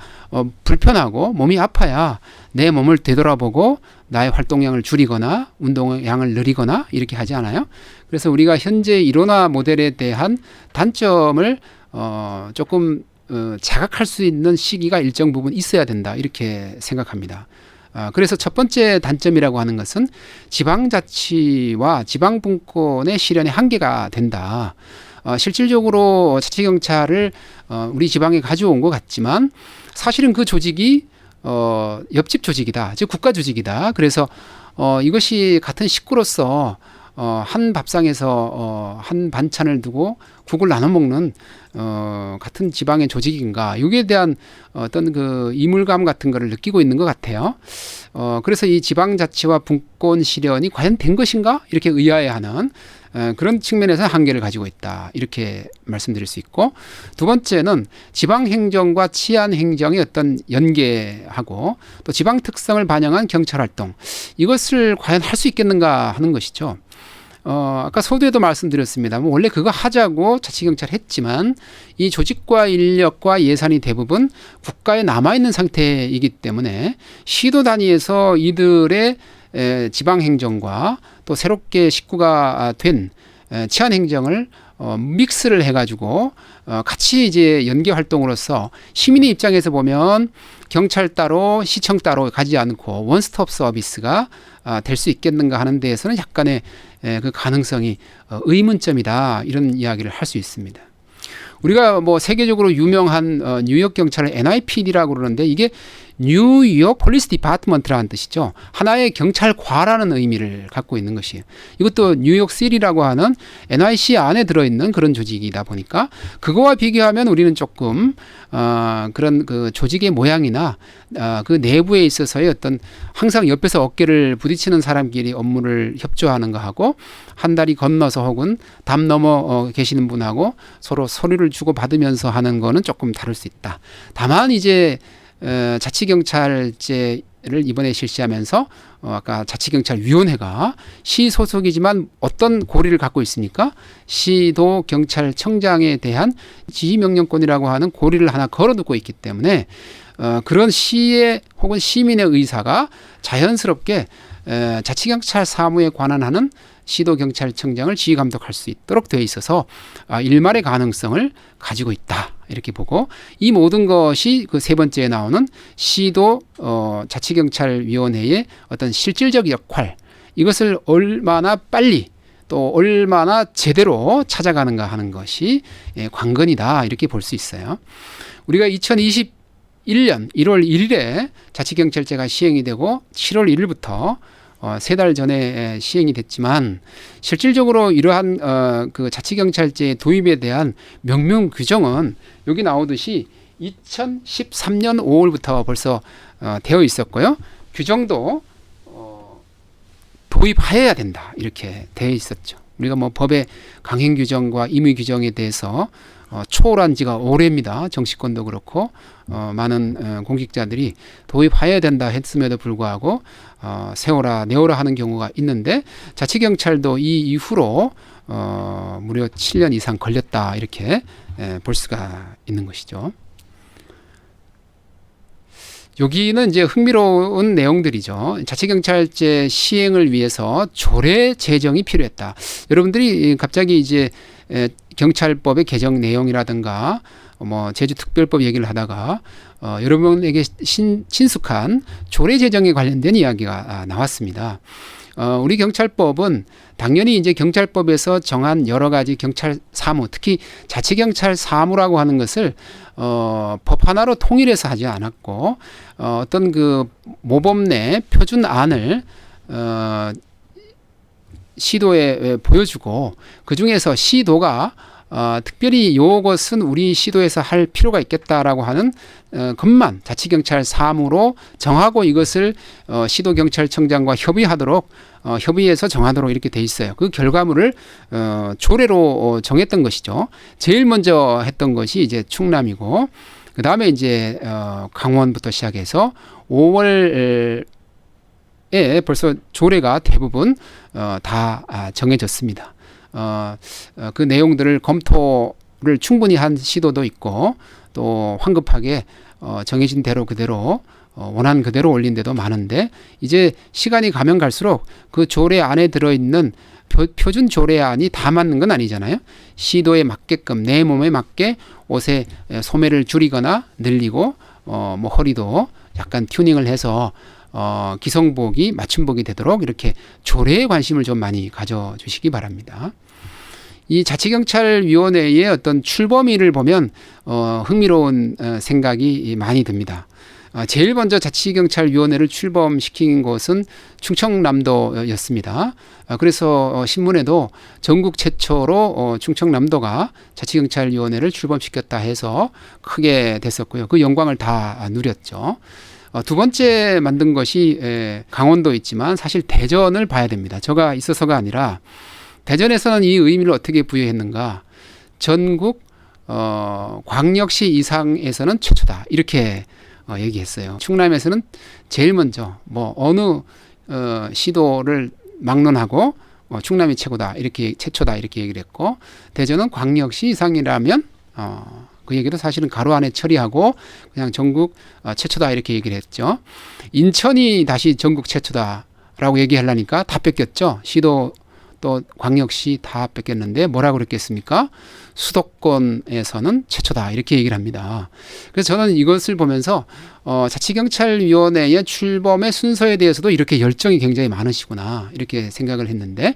불편하고 몸이 아파야 내 몸을 되돌아보고 나의 활동량을 줄이거나 운동량을 늘리거나 이렇게 하지 않아요? 그래서 우리가 현재 일원화 모델에 대한 단점을 조금 자각할 수 있는 시기가 일정 부분 있어야 된다 이렇게 생각합니다. 그래서 첫 번째 단점이라고 하는 것은 지방자치와 지방분권의 실현의 한계가 된다. 실질적으로 자치경찰을 우리 지방에 가져온 것 같지만 사실은 그 조직이 옆집 조직이다, 즉 국가 조직이다. 그래서 이것이 같은 식구로서 한 밥상에서 한 반찬을 두고 국을 나눠 먹는 같은 지방의 조직인가, 여기에 대한 어떤 그 이물감 같은 거를 느끼고 있는 것 같아요. 그래서 이 지방자치와 분권 실현이 과연 된 것인가 이렇게 의아해하는 그런 측면에서 한계를 가지고 있다 이렇게 말씀드릴 수 있고, 두 번째는 지방행정과 치안행정의 어떤 연계하고 또 지방 특성을 반영한 경찰활동, 이것을 과연 할 수 있겠는가 하는 것이죠. 아까 서두에도 말씀드렸습니다. 원래 그거 하자고 자치경찰 했지만 이 조직과 인력과 예산이 대부분 국가에 남아있는 상태이기 때문에 시도 단위에서 이들의 지방행정과 또 새롭게 식구가 된 치안행정을 믹스를 해가지고 같이 이제 연계 활동으로서 시민의 입장에서 보면 경찰 따로 시청 따로 가지 않고 원스톱 서비스가 될 수 있겠는가 하는 데에서는 약간의 그 가능성이 의문점이다 이런 이야기를 할 수 있습니다. 우리가 뭐 세계적으로 유명한 뉴욕 경찰을 NIPD라고 그러는데 이게 뉴욕 폴리스 디파트먼트라는 뜻이죠. 하나의 경찰과라는 의미를 갖고 있는 것이에요. 이것도 뉴욕 시티라고 하는 NYC 안에 들어있는 그런 조직이다 보니까 그거와 비교하면 우리는 조금 그런 그 조직의 모양이나 그 내부에 있어서의 어떤 항상 옆에서 어깨를 부딪히는 사람끼리 업무를 협조하는 거하고 한 다리 건너서 혹은 담 넘어 계시는 분하고 서로 서류를 주고 받으면서 하는 거는 조금 다를 수 있다. 다만 이제 자치경찰제를 이번에 실시하면서 아까 자치경찰위원회가 시 소속이지만 어떤 고리를 갖고 있습니까? 시도 경찰청장에 대한 지휘명령권이라고 하는 고리를 하나 걸어두고 있기 때문에 그런 시의 혹은 시민의 의사가 자연스럽게 자치경찰 사무에 관한하는 시도경찰청장을 지휘감독할 수 있도록 되어 있어서 일말의 가능성을 가지고 있다. 이렇게 보고 이 모든 것이 그 세 번째에 나오는 시도 자치경찰위원회의 어떤 실질적 역할, 이것을 얼마나 빨리 또 얼마나 제대로 찾아가는가 하는 것이 관건이다. 이렇게 볼 수 있어요. 우리가 2021년 1월 1일에 자치경찰제가 시행이 되고 7월 1일부터 3달 전에 시행이 됐지만 실질적으로 이러한 그 자치경찰제 도입에 대한 명명 규정은 여기 나오듯이 2013년 5월부터 벌써 되어 있었고요. 규정도 도입하여야 된다 이렇게 되어 있었죠. 우리가 뭐 법의 강행 규정과 임의 규정에 대해서 초월한 지가 오래입니다. 정치권도 그렇고 많은 공직자들이 도입해야 된다 했음에도 불구하고 세워라 내워라 하는 경우가 있는데 자치경찰도 이 이후로 무려 7년 이상 걸렸다 이렇게 볼 수가 있는 것이죠. 여기는 이제 흥미로운 내용들이죠. 자치경찰제 시행을 위해서 조례 제정이 필요했다. 여러분들이 갑자기 이제 경찰법의 개정 내용이라든가 뭐 제주특별법 얘기를 하다가 여러분에게 친숙한 조례 제정에 관련된 이야기가 나왔습니다. 우리 경찰법은 당연히 이제 경찰법에서 정한 여러 가지 경찰 사무, 특히 자치경찰 사무라고 하는 것을 법 하나로 통일해서 하지 않았고 어떤 그 모범 내 표준안을 시도에 보여주고 그 중에서 시도가 특별히 이것은 우리 시도에서 할 필요가 있겠다라고 하는 것만 자치경찰 사무로 정하고 이것을 시도경찰청장과 협의하도록 협의해서 정하도록 이렇게 돼 있어요. 그 결과물을 조례로 정했던 것이죠. 제일 먼저 했던 것이 이제 충남이고 그 다음에 이제 강원부터 시작해서 5월에 벌써 조례가 대부분 다 정해졌습니다. 그 내용들을 검토를 충분히 한 시도도 있고 또 황급하게 정해진 대로 그대로 원한 그대로 올린 데도 많은데 이제 시간이 가면 갈수록 그 조례 안에 들어있는 표준 조례안이 다 맞는 건 아니잖아요. 시도에 맞게끔 내 몸에 맞게 옷의 소매를 줄이거나 늘리고 뭐 허리도 약간 튜닝을 해서 기성복이 맞춤복이 되도록 이렇게 조례에 관심을 좀 많이 가져주시기 바랍니다. 이 자치경찰위원회의 어떤 출범일을 보면 흥미로운 생각이 많이 듭니다. 제일 먼저 자치경찰위원회를 출범시킨 곳은 충청남도였습니다. 그래서 신문에도 전국 최초로 충청남도가 자치경찰위원회를 출범시켰다 해서 크게 됐었고요. 그 영광을 다 누렸죠. 두 번째 만든 것이 강원도 있지만 사실 대전을 봐야 됩니다. 저가 있어서가 아니라 대전에서는 이 의미를 어떻게 부여했는가? 전국 광역시 이상에서는 최초다 이렇게 얘기했어요. 충남에서는 제일 먼저 뭐 어느 시도를 막론하고 충남이 최고다 이렇게 최초다 이렇게 얘기를 했고 대전은 광역시 이상이라면 그 얘기도 사실은 가로 안에 처리하고 그냥 전국 최초다 이렇게 얘기를 했죠. 인천이 다시 전국 최초다라고 얘기하려니까 다 뺏겼죠. 시도 또 광역시 다 뺏겼는데 뭐라고 그랬겠습니까? 수도권에서는 최초다 이렇게 얘기를 합니다. 그래서 저는 이것을 보면서 자치경찰위원회의 출범의 순서에 대해서도 이렇게 열정이 굉장히 많으시구나 이렇게 생각을 했는데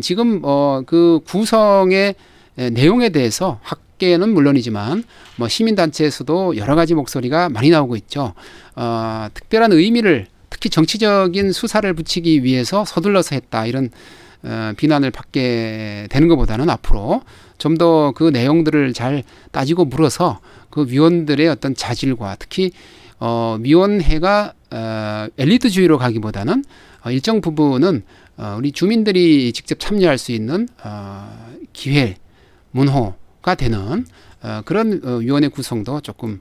지금 그 구성의 내용에 대해서 밖에는 물론이지만 뭐 시민단체에서도 여러 가지 목소리가 많이 나오고 있죠. 특별한 의미를 특히 정치적인 수사를 붙이기 위해서 서둘러서 했다 이런 비난을 받게 되는 것보다는 앞으로 좀 더 그 내용들을 잘 따지고 물어서 그 위원들의 어떤 자질과 특히 위원회가 엘리트주의로 가기보다는 일정 부분은 우리 주민들이 직접 참여할 수 있는 기회, 문호가 되는 그런 위원회 구성도 조금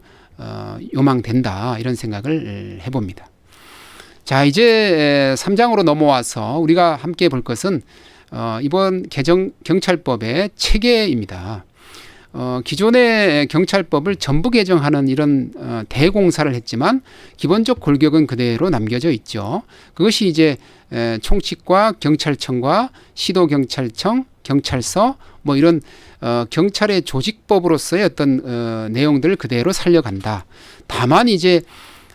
요망된다 이런 생각을 해봅니다. 자, 이제 3장으로 넘어와서 우리가 함께 볼 것은 이번 개정 경찰법의 체계입니다. 기존의 경찰법을 전부 개정하는 이런 대공사를 했지만 기본적 골격은 그대로 남겨져 있죠. 그것이 이제 총칙과 경찰청과 시도경찰청, 경찰서 뭐 이런 경찰의 조직법으로서의 어떤 내용들을 그대로 살려간다. 다만 이제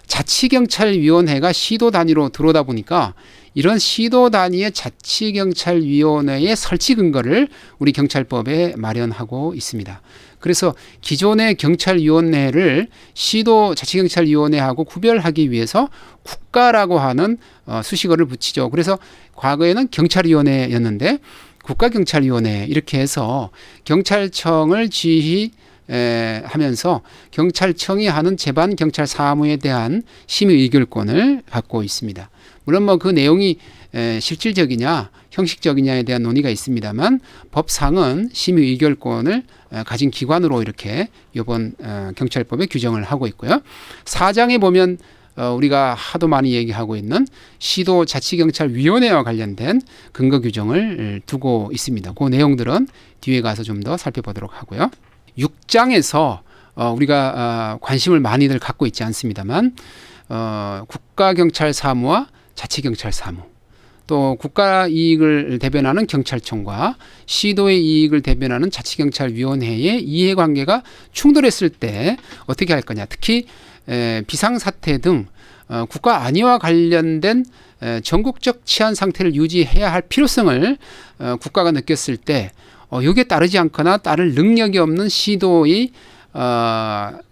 자치경찰위원회가 시도 단위로 들어오다 보니까 이런 시도 단위의 자치경찰위원회의 설치 근거를 우리 경찰법에 마련하고 있습니다. 그래서 기존의 경찰위원회를 시도 자치경찰위원회하고 구별하기 위해서 국가라고 하는 수식어를 붙이죠. 그래서 과거에는 경찰위원회였는데 국가경찰위원회 이렇게 해서 경찰청을 하면서 경찰청이 하는 재반 경찰 사무에 대한 심의 의결권을 갖고 있습니다. 물론 뭐 그 내용이 실질적이냐 형식적이냐에 대한 논의가 있습니다만 법상은 심의 의결권을 가진 기관으로 이렇게 이번 경찰법에 규정을 하고 있고요. 4장에 보면 우리가 하도 많이 얘기하고 있는 시도자치경찰위원회와 관련된 근거 규정을 두고 있습니다. 그 내용들은 뒤에 가서 좀 더 살펴보도록 하고요. 6장에서 우리가 관심을 많이들 갖고 있지 않습니다만 국가경찰 사무와 자치경찰 사무, 또 국가 이익을 대변하는 경찰청과 시도의 이익을 대변하는 자치경찰위원회의 이해관계가 충돌했을 때 어떻게 할 거냐. 특히 비상사태 등 국가 안위와 관련된 전국적 치안 상태를 유지해야 할 필요성을 국가가 느꼈을 때 여기에 따르지 않거나 따를 능력이 없는 시도의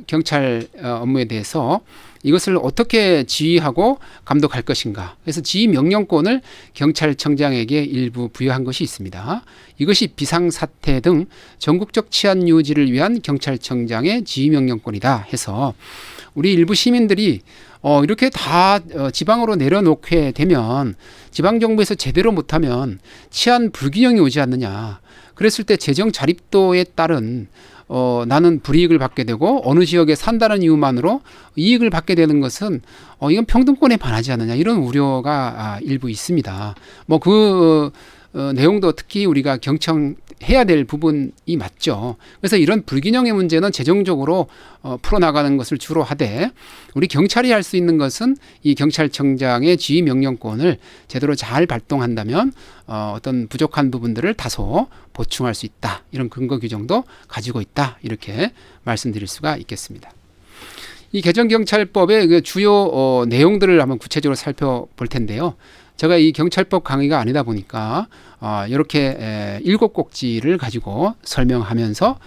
경찰 업무에 대해서 이것을 어떻게 지휘하고 감독할 것인가. 그래서 지휘 명령권을 경찰청장에게 일부 부여한 것이 있습니다. 이것이 비상사태 등 전국적 치안 유지를 위한 경찰청장의 지휘 명령권이다 해서 우리 일부 시민들이 이렇게 다 지방으로 내려놓게 되면 지방정부에서 제대로 못하면 치안 불균형이 오지 않느냐. 그랬을 때 재정 자립도에 따른 나는 불이익을 받게 되고 어느 지역에 산다는 이유만으로 이익을 받게 되는 것은 이건 평등권에 반하지 않느냐 이런 우려가 일부 있습니다. 뭐 그 내용도 특히 우리가 경청해야 될 부분이 맞죠. 그래서 이런 불균형의 문제는 재정적으로 풀어나가는 것을 주로 하되 우리 경찰이 할 수 있는 것은 이 경찰청장의 지휘 명령권을 제대로 잘 발동한다면 어떤 부족한 부분들을 다소 보충할 수 있다. 이런 근거 규정도 가지고 있다. 이렇게 말씀드릴 수가 있겠습니다. 이 개정경찰법의 그 주요 내용들을 한번 구체적으로 살펴볼 텐데요. 제가 이 경찰법 강의가 아니다 보니까 이렇게 7꼭지를 가지고 설명하면서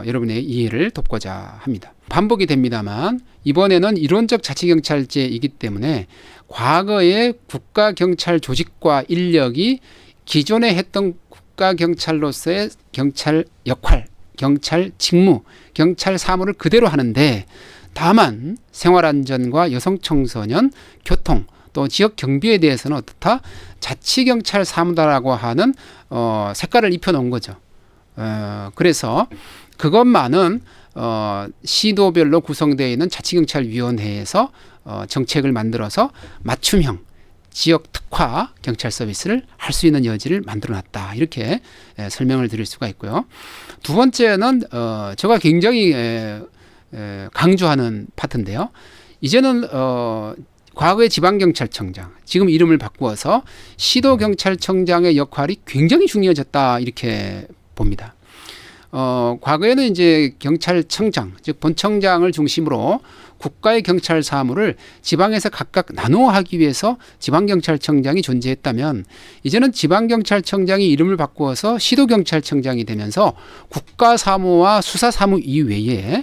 여러분의 이해를 돕고자 합니다. 반복이 됩니다만 이번에는 이론적 자치경찰제이기 때문에 과거의 국가경찰 조직과 인력이 기존에 했던 국가경찰로서의 경찰 역할, 경찰 직무, 경찰 사무를 그대로 하는데 다만 생활안전과 여성청소년, 교통, 또 지역 경비에 대해서는 어떻다? 자치경찰 사무다라고 하는 색깔을 입혀놓은 거죠. 그래서 그것만은 시도별로 구성되어 있는 자치경찰위원회에서 정책을 만들어서 맞춤형 지역 특화 경찰 서비스를 할 수 있는 여지를 만들어놨다. 이렇게 설명을 드릴 수가 있고요. 두 번째는 제가 굉장히 강조하는 파트인데요. 이제는 과거의 지방경찰청장, 지금 이름을 바꾸어서 시도경찰청장의 역할이 굉장히 중요해졌다 이렇게 봅니다. 과거에는 이제 경찰청장, 즉 본청장을 중심으로 국가의 경찰 사무를 지방에서 각각 나누어 하기 위해서 지방경찰청장이 존재했다면 이제는 지방경찰청장이 이름을 바꾸어서 시도경찰청장이 되면서 국가사무와 수사사무 이외에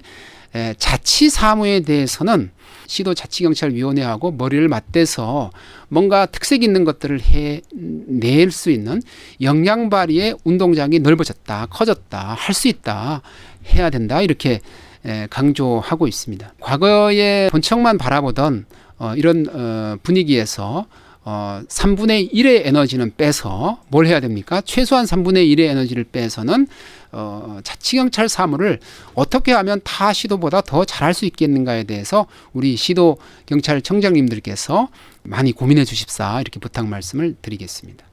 자치사무에 대해서는 시도자치경찰위원회하고 머리를 맞대서 뭔가 특색 있는 것들을 해낼 수 있는 역량 발휘의 운동장이 넓어졌다, 커졌다, 할 수 있다, 해야 된다 이렇게 강조하고 있습니다. 과거에 본청만 바라보던 이런 분위기에서 3분의 1의 에너지는 빼서 뭘 해야 됩니까? 최소한 3분의 1의 에너지를 빼서는 자치경찰 사무를 어떻게 하면 타 시도보다 더 잘할 수 있겠는가에 대해서 우리 시도경찰청장님들께서 많이 고민해 주십사 이렇게 부탁 말씀을 드리겠습니다.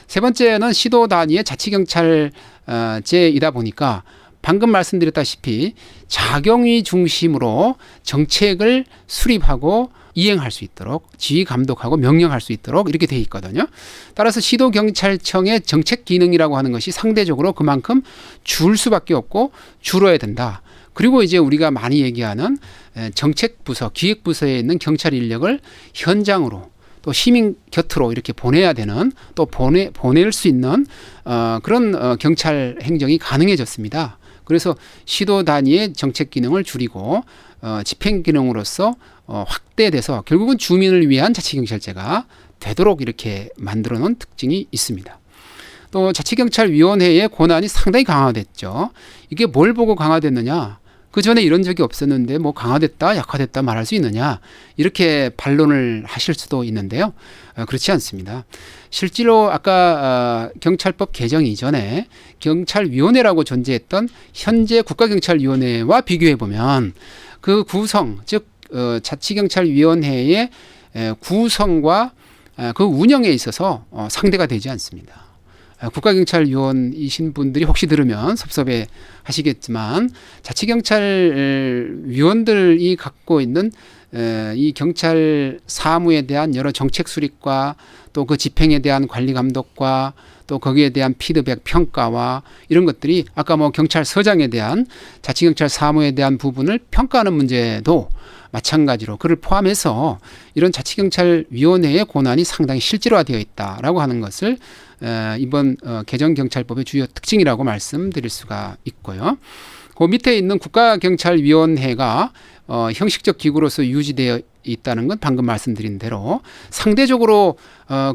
세 번째는 시도 단위의 자치경찰제이다 보니까 방금 말씀드렸다시피 자경위 중심으로 정책을 수립하고 이행할 수 있도록 지휘 감독하고 명령할 수 있도록 이렇게 돼 있거든요. 따라서 시도경찰청의 정책 기능이라고 하는 것이 상대적으로 그만큼 줄 수밖에 없고 줄어야 된다. 그리고 이제 우리가 많이 얘기하는 정책부서, 기획부서에 있는 경찰 인력을 현장으로 또 시민 곁으로 이렇게 보내야 되는 또 보낼 수 있는 그런 경찰 행정이 가능해졌습니다. 그래서 시도 단위의 정책 기능을 줄이고 집행 기능으로서 확대돼서 결국은 주민을 위한 자치경찰제가 되도록 이렇게 만들어 놓은 특징이 있습니다. 또 자치경찰위원회의 권한이 상당히 강화됐죠. 이게 뭘 보고 강화됐느냐? 그 전에 이런 적이 없었는데 뭐 강화됐다, 약화됐다 말할 수 있느냐? 이렇게 반론을 하실 수도 있는데요. 그렇지 않습니다. 실제로 아까 경찰법 개정 이전에 경찰위원회라고 존재했던 현재 국가경찰위원회와 비교해 보면 그 구성, 즉 자치경찰위원회의 구성과 그 운영에 있어서 상대가 되지 않습니다. 국가경찰위원이신 분들이 혹시 들으면 섭섭해 하시겠지만 자치경찰위원들이 갖고 있는 이 경찰 사무에 대한 여러 정책 수립과 또 그 집행에 대한 관리 감독과 또 거기에 대한 피드백 평가와 이런 것들이 아까 뭐 경찰서장에 대한 자치경찰 사무에 대한 부분을 평가하는 문제도 마찬가지로 그를 포함해서 이런 자치경찰위원회의 권한이 상당히 실질화되어 있다라고 하는 것을 이번 개정경찰법의 주요 특징이라고 말씀드릴 수가 있고요. 그 밑에 있는 국가경찰위원회가 형식적 기구로서 유지되어 있다는 건 방금 말씀드린 대로 상대적으로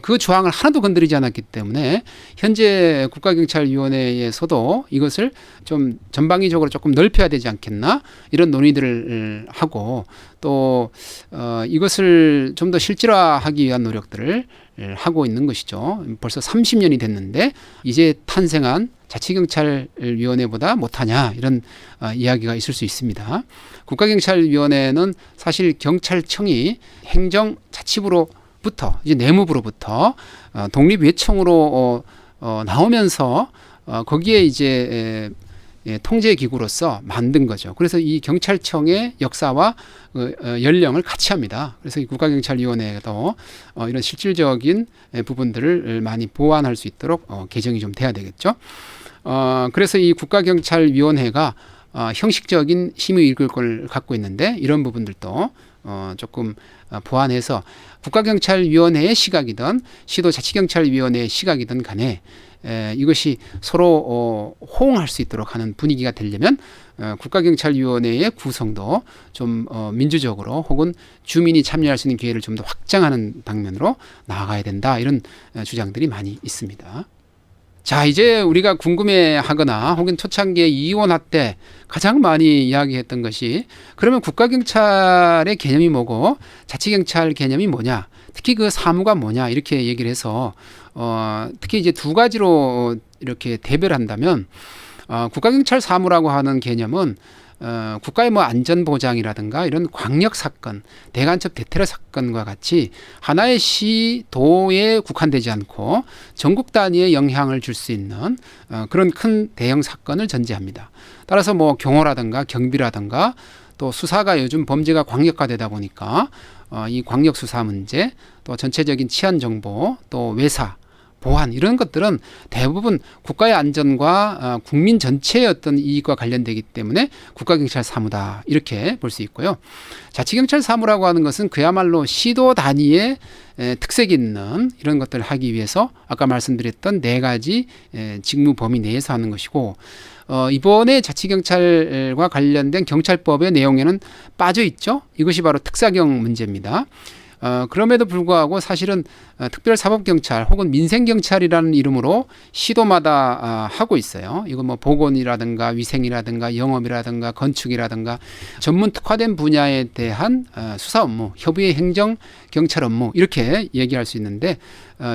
그 조항을 하나도 건드리지 않았기 때문에 현재 국가경찰위원회에서도 이것을 좀 전방위적으로 조금 넓혀야 되지 않겠나 이런 논의들을 하고 또 이것을 좀 더 실질화하기 위한 노력들을 하고 있는 것이죠. 벌써 30년이 됐는데 이제 탄생한 자치경찰위원회보다 못하냐 이런 이야기가 있을 수 있습니다. 국가경찰위원회는 사실 경찰청이 행정자치부로부터 이제 내무부로부터 독립외청으로 나오면서 거기에 이제 통제기구로서 만든 거죠. 그래서 이 경찰청의 역사와 연령을 같이 합니다. 그래서 이 국가경찰위원회도 이런 실질적인 부분들을 많이 보완할 수 있도록 개정이 좀 돼야 되겠죠. 그래서 이 국가경찰위원회가 형식적인 힘의 일꾼을 갖고 있는데 이런 부분들도 조금 보완해서 국가경찰위원회의 시각이든 시도자치경찰위원회의 시각이든 간에 이것이 서로 호응할 수 있도록 하는 분위기가 되려면 국가경찰위원회의 구성도 좀 민주적으로 혹은 주민이 참여할 수 있는 기회를 좀 더 확장하는 방면으로 나아가야 된다 이런 주장들이 많이 있습니다. 자, 이제 우리가 궁금해하거나 혹은 초창기에 이원화 때 가장 많이 이야기했던 것이 그러면 국가경찰의 개념이 뭐고 자치경찰 개념이 뭐냐, 특히 그 사무가 뭐냐 이렇게 얘기를 해서 특히 이제 두 가지로 이렇게 대별을 한다면 국가경찰 사무라고 하는 개념은 국가의 뭐 안전보장이라든가 이런 광역사건, 대간첩 대테러 사건과 같이 하나의 시도에 국한되지 않고 전국 단위의 영향을 줄 수 있는 그런 큰 대형 사건을 전제합니다. 따라서 뭐 경호라든가 경비라든가 또 수사가 요즘 범죄가 광역화되다 보니까 이 광역수사 문제 또 전체적인 치안정보 또 외사 보안 이런 것들은 대부분 국가의 안전과 국민 전체의 어떤 이익과 관련되기 때문에 국가경찰 사무다 이렇게 볼 수 있고요. 자치경찰 사무라고 하는 것은 그야말로 시도 단위의 특색이 있는 이런 것들을 하기 위해서 아까 말씀드렸던 4가지 직무 범위 내에서 하는 것이고, 이번에 자치경찰과 관련된 경찰법의 내용에는 빠져 있죠. 이것이 바로 특사경 문제입니다. 그럼에도 불구하고 사실은 특별사법경찰 혹은 민생경찰이라는 이름으로 시도마다 하고 있어요. 이거 뭐 보건이라든가 위생이라든가 영업이라든가 건축이라든가 전문 특화된 분야에 대한 수사 업무, 협의의 행정 경찰 업무 이렇게 얘기할 수 있는데,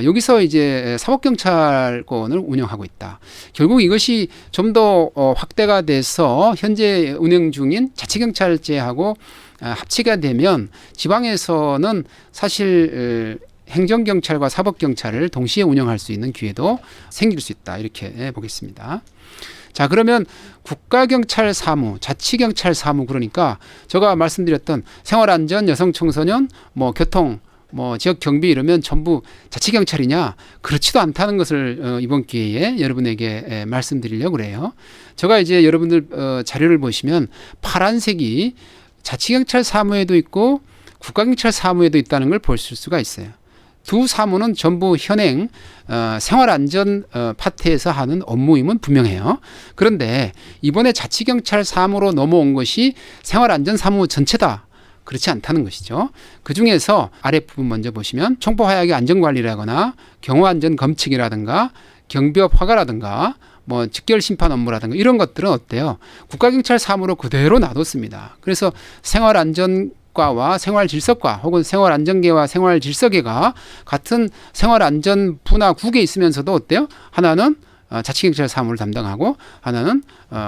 여기서 이제 사법경찰권을 운영하고 있다. 결국 이것이 좀 더 확대가 돼서 현재 운영 중인 자치경찰제하고 합치가 되면 지방에서는 사실 행정경찰과 사법경찰을 동시에 운영할 수 있는 기회도 생길 수 있다 이렇게 보겠습니다. 자, 그러면 국가경찰 사무, 자치경찰 사무, 그러니까 제가 말씀드렸던 생활안전, 여성청소년, 뭐 교통, 뭐 지역 경비 이러면 전부 자치경찰이냐? 그렇지도 않다는 것을 이번 기회에 여러분에게 말씀드리려고 그래요. 제가 이제 여러분들 자료를 보시면 파란색이 자치경찰 사무에도 있고 국가경찰 사무에도 있다는 걸 보실 수가 있어요. 두 사무는 전부 현행 생활안전 파트에서 하는 업무임은 분명해요. 그런데 이번에 자치경찰 사무로 넘어온 것이 생활안전 사무 전체다. 그렇지 않다는 것이죠. 그중에서 아랫부분 먼저 보시면 총포화약의 안전관리라거나 경호안전 검측이라든가 경비업 허가라든가 뭐 직결 심판 업무라든가 이런 것들은 어때요? 국가경찰 사무로 그대로 놔뒀습니다. 그래서 생활안전과와 생활질서과 혹은 생활안전계와 생활질서계가 같은 생활안전부나 국에 있으면서도 어때요? 하나는 자치경찰 사무를 담당하고 하나는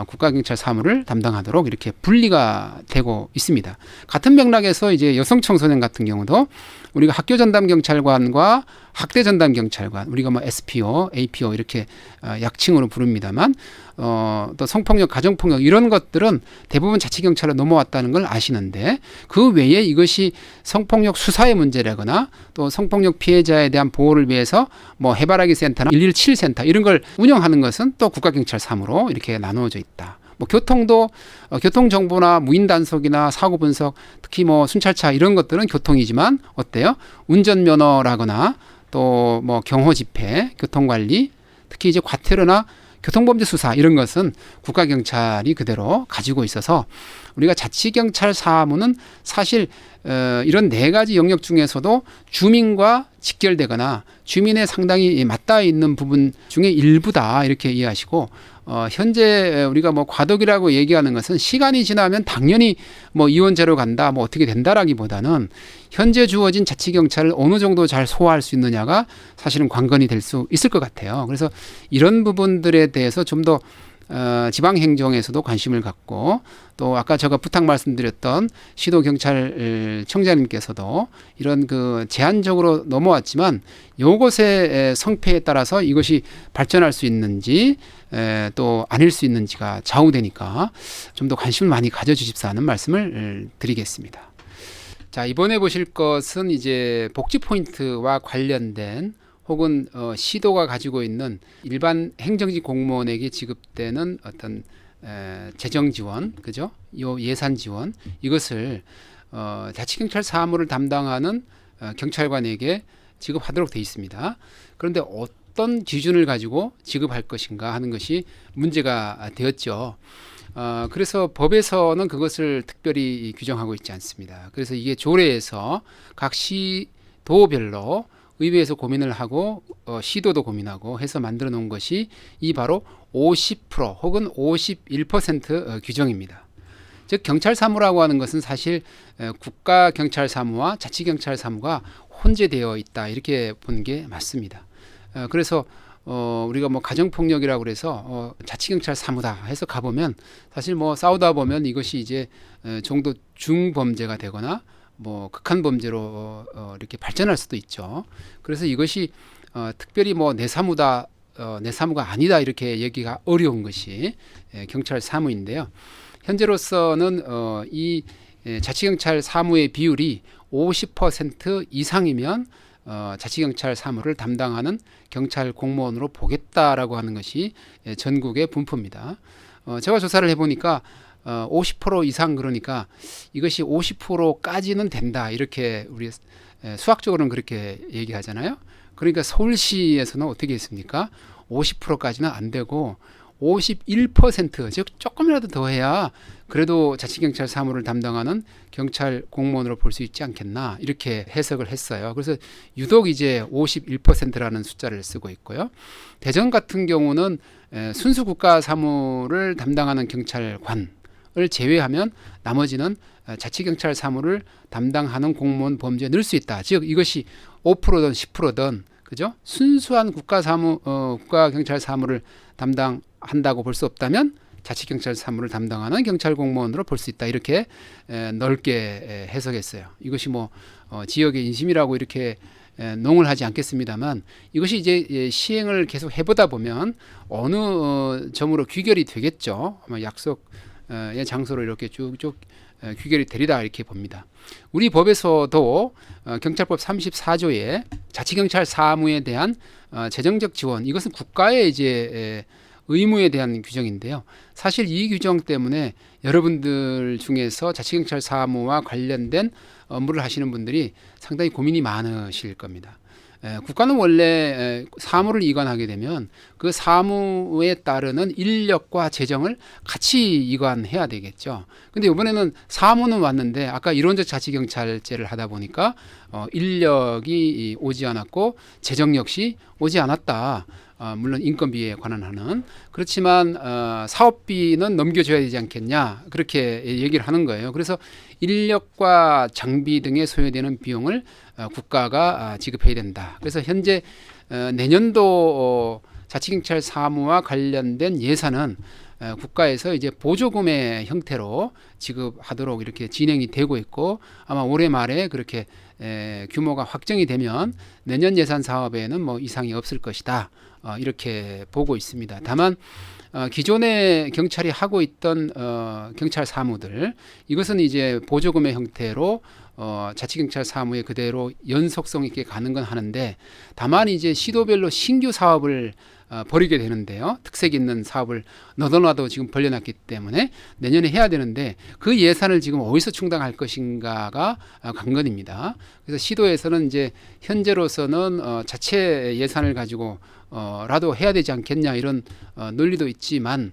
국가경찰 사무를 담당하도록 이렇게 분리가 되고 있습니다. 같은 맥락에서 이제 여성청소년 같은 경우도 우리가 학교전담경찰관과 학대전담경찰관, 우리가 뭐 SPO, APO 이렇게 약칭으로 부릅니다만, 또 성폭력, 가정폭력 이런 것들은 대부분 자치경찰로 넘어왔다는 걸 아시는데, 그 외에 이것이 성폭력 수사의 문제라거나 또 성폭력 피해자에 대한 보호를 위해서 뭐 해바라기 센터나 117 센터 이런 걸 운영하는 것은 또 국가경찰 사무로 이렇게 나누어져 있다. 뭐 교통도 교통정보나 무인단속이나 사고분석, 특히 뭐 순찰차 이런 것들은 교통이지만 어때요? 운전면허라거나 또 뭐 경호집회, 교통관리, 특히 이제 과태료나 교통범죄 수사 이런 것은 국가경찰이 그대로 가지고 있어서 우리가 자치경찰 사무는 사실 이런 4가지 영역 중에서도 주민과 직결되거나 주민에 상당히 맞닿아 있는 부분 중에 일부다 이렇게 이해하시고, 현재 우리가 뭐 과도기라고 얘기하는 것은 시간이 지나면 당연히 뭐 이원제로 간다, 뭐 어떻게 된다라기보다는 현재 주어진 자치경찰을 어느 정도 잘 소화할 수 있느냐가 사실은 관건이 될 수 있을 것 같아요. 그래서 이런 부분들에 대해서 좀 더 지방행정에서도 관심을 갖고, 또 아까 제가 부탁 말씀드렸던 시도경찰 청장님께서도 이런 그 제한적으로 넘어왔지만 요것의 성패에 따라서 이것이 발전할 수 있는지 또 아닐 수 있는지가 좌우되니까 좀 더 관심을 많이 가져주십사 하는 말씀을 드리겠습니다. 자, 이번에 보실 것은 이제 복지 포인트와 관련된 혹은 시도가 가지고 있는 일반 행정직 공무원에게 지급되는 어떤 재정 지원, 그죠? 요 예산 지원, 이것을 자치경찰 사무를 담당하는 경찰관에게 지급하도록 되어 있습니다. 그런데 어떤 기준을 가지고 지급할 것인가 하는 것이 문제가 되었죠. 그래서 법에서는 그것을 특별히 규정하고 있지 않습니다. 그래서 이게 조례에서 각 시도별로 의회에서 고민을 하고 시도도 고민하고 해서 만들어 놓은 것이 이 바로 50% 혹은 51% 규정입니다. 즉 경찰 사무라고 하는 것은 사실 국가 경찰 사무와 자치 경찰 사무가 혼재되어 있다 이렇게 보는 게 맞습니다. 그래서 우리가 뭐 가정폭력이라고 그래서 자치경찰 사무다 해서 가보면 사실 뭐 싸우다 보면 이것이 이제 정도 중범죄가 되거나 뭐 극한 범죄로 이렇게 발전할 수도 있죠. 그래서 이것이 특별히 뭐 내 사무다, 내 사무가 아니다 이렇게 얘기가 어려운 것이 경찰 사무인데요. 현재로서는 이 자치경찰 사무의 비율이 50% 이상이면 자치경찰 사무를 담당하는 경찰 공무원으로 보겠다라고 하는 것이 전국의 분포입니다. 제가 조사를 해보니까 50% 이상, 그러니까 이것이 50%까지는 된다, 이렇게 우리 수학적으로는 그렇게 얘기하잖아요. 그러니까 서울시에서는 어떻게 했습니까? 50%까지는 안 되고 51%, 즉 조금이라도 더 해야 그래도 자치경찰 사무를 담당하는 경찰 공무원으로 볼 수 있지 않겠나, 이렇게 해석을 했어요. 그래서 유독 이제 51%라는 숫자를 쓰고 있고요. 대전 같은 경우는 순수 국가 사무를 담당하는 경찰관을 제외하면 나머지는 자치경찰 사무를 담당하는 공무원 범주에 넣을 수 있다. 즉 이것이 5%든 10%든 그죠? 순수한 국가 경찰 사무를 담당한다고 볼 수 없다면 자치경찰 사무를 담당하는 경찰 공무원으로 볼 수 있다. 이렇게 넓게 해석했어요. 이것이 뭐 지역의 인심이라고 이렇게 농을 하지 않겠습니다만, 이것이 이제 시행을 계속 해보다 보면 어느 점으로 귀결이 되겠죠. 아마 약속의 장소로 이렇게 쭉쭉 귀결이 되리다, 이렇게 봅니다. 우리 법에서도 경찰법 34조에 자치경찰 사무에 대한 재정적 지원, 이것은 국가의 이제 의무에 대한 규정인데요. 사실 이 규정 때문에 여러분들 중에서 자치경찰 사무와 관련된 업무를 하시는 분들이 상당히 고민이 많으실 겁니다. 국가는 원래 사무를 이관하게 되면 그 사무에 따르는 인력과 재정을 같이 이관해야 되겠죠. 근데 이번에는 사무는 왔는데 아까 이론적 자치경찰제를 하다 보니까 인력이 오지 않았고 재정 역시 오지 않았다. 물론 인건비에 관한 하는, 그렇지만 사업비는 넘겨줘야 되지 않겠냐, 그렇게 얘기를 하는 거예요. 그래서 인력과 장비 등에 소요되는 비용을 국가가 지급해야 된다. 그래서 현재 내년도 자치경찰 사무와 관련된 예산은 국가에서 이제 보조금의 형태로 지급하도록 이렇게 진행이 되고 있고, 아마 올해 말에 그렇게 규모가 확정이 되면 내년 예산 사업에는 뭐 이상이 없을 것이다, 이렇게 보고 있습니다. 다만 기존에 경찰이 하고 있던 경찰 사무들, 이것은 이제 보조금의 형태로 자치경찰 사무에 그대로 연속성 있게 가는 건 하는데, 다만 이제 시도별로 신규 사업을 벌이게 되는데요. 특색 있는 사업을 너도나도 지금 벌려놨기 때문에 내년에 해야 되는데 그 예산을 지금 어디서 충당할 것인가가 관건입니다. 그래서 시도에서는 이제 현재로서는 자체 예산을 가지고 라도 해야 되지 않겠냐, 이런 논리도 있지만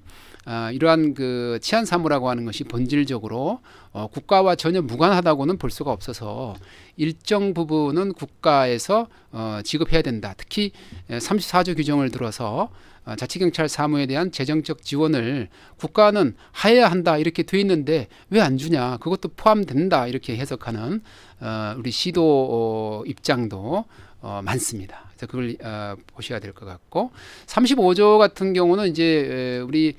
이러한 그 치안 사무라고 하는 것이 본질적으로 국가와 전혀 무관하다고는 볼 수가 없어서 일정 부분은 국가에서 지급해야 된다. 특히 34조 규정을 들어서 자치경찰 사무에 대한 재정적 지원을 국가는 해야 한다, 이렇게 돼 있는데 왜 안 주냐, 그것도 포함된다, 이렇게 해석하는 우리 시도 입장도 많습니다. 그래서 그걸 보셔야 될 것 같고, 35조 같은 경우는 이제 우리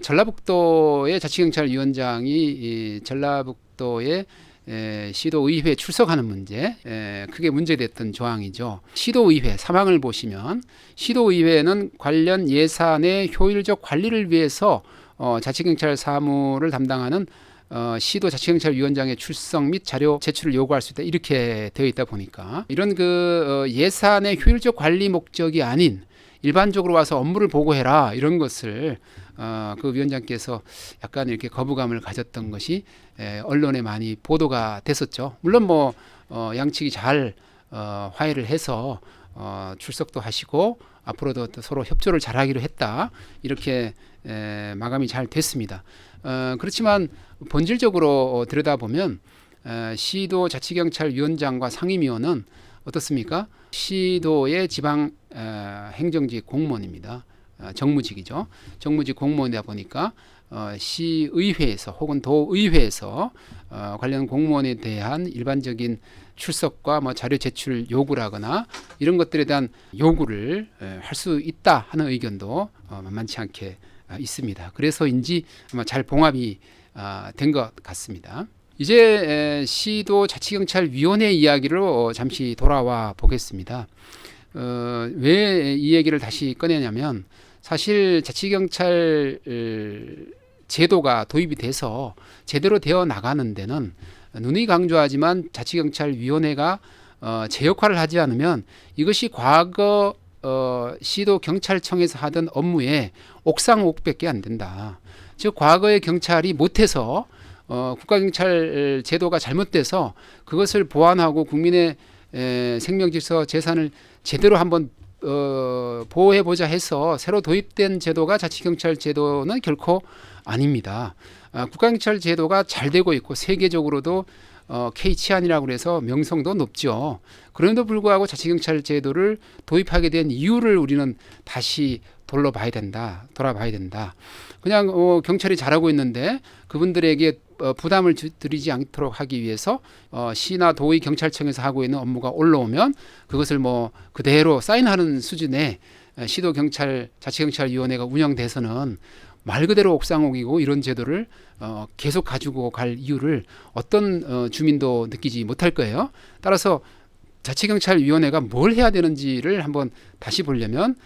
전라북도의 자치경찰위원장이 전라북도의 시도의회에 출석하는 문제, 크게 문제됐던 조항이죠. 시도의회 사망을 보시면 시도의회는 관련 예산의 효율적 관리를 위해서 자치경찰 사무를 담당하는 시도 자치경찰위원장의 출석 및 자료 제출을 요구할 수 있다, 이렇게 되어 있다 보니까 이런 그 예산의 효율적 관리 목적이 아닌 일반적으로 와서 업무를 보고해라, 이런 것을 그 위원장께서 약간 이렇게 거부감을 가졌던 것이 언론에 많이 보도가 됐었죠. 물론 뭐 양측이 잘 화해를 해서 출석도 하시고 앞으로도 또 서로 협조를 잘하기로 했다, 이렇게 마감이 잘 됐습니다. 그렇지만 본질적으로 들여다보면 시도 자치경찰위원장과 상임위원은 어떻습니까? 시도의 지방 행정직 공무원입니다. 정무직이죠. 정무직 공무원이다 보니까 시의회에서 혹은 도의회에서 관련 공무원에 대한 일반적인 출석과 뭐 자료 제출 요구를 하거나 이런 것들에 대한 요구를 할 수 있다 하는 의견도 만만치 않게 있습니다. 그래서인지 아마 잘 봉합이 된 것 같습니다. 이제 시도 자치경찰위원회 이야기로 잠시 돌아와 보겠습니다. 왜 이 얘기를 다시 꺼내냐면, 사실 자치경찰 제도가 도입이 돼서 제대로 되어 나가는 데는 누누이 강조하지만 자치경찰위원회가 제 역할을 하지 않으면 이것이 과거 시도 경찰청에서 하던 업무의 옥상옥밖에 안 된다. 즉 과거의 경찰이 못해서 국가경찰 제도가 잘못돼서 그것을 보완하고 국민의 생명, 질서, 재산을 제대로 한번 보호해보자 해서 새로 도입된 제도가 자치경찰 제도는 결코 아닙니다. 국가경찰 제도가 잘 되고 있고 세계적으로도 K치안이라고 해서 명성도 높죠. 그럼에도 불구하고 자치경찰 제도를 도입하게 된 이유를 우리는 다시 돌아봐야 된다. 그냥 경찰이 잘하고 있는데 그분들에게 부담을 드리지 않도록 하기 위해서 시나 도의 경찰청에서 하고 있는 업무가 올라오면 그것을 뭐 그대로 사인하는 수준의 시도 경찰 자치경찰위원회가 운영돼서는 말 그대로 옥상옥이고 이런 제도를 계속 가지고 갈 이유를 어떤 주민도 느끼지 못할 거예요. 따라서 자치경찰위원회가 뭘 해야 되는지를 한번 다시 보려면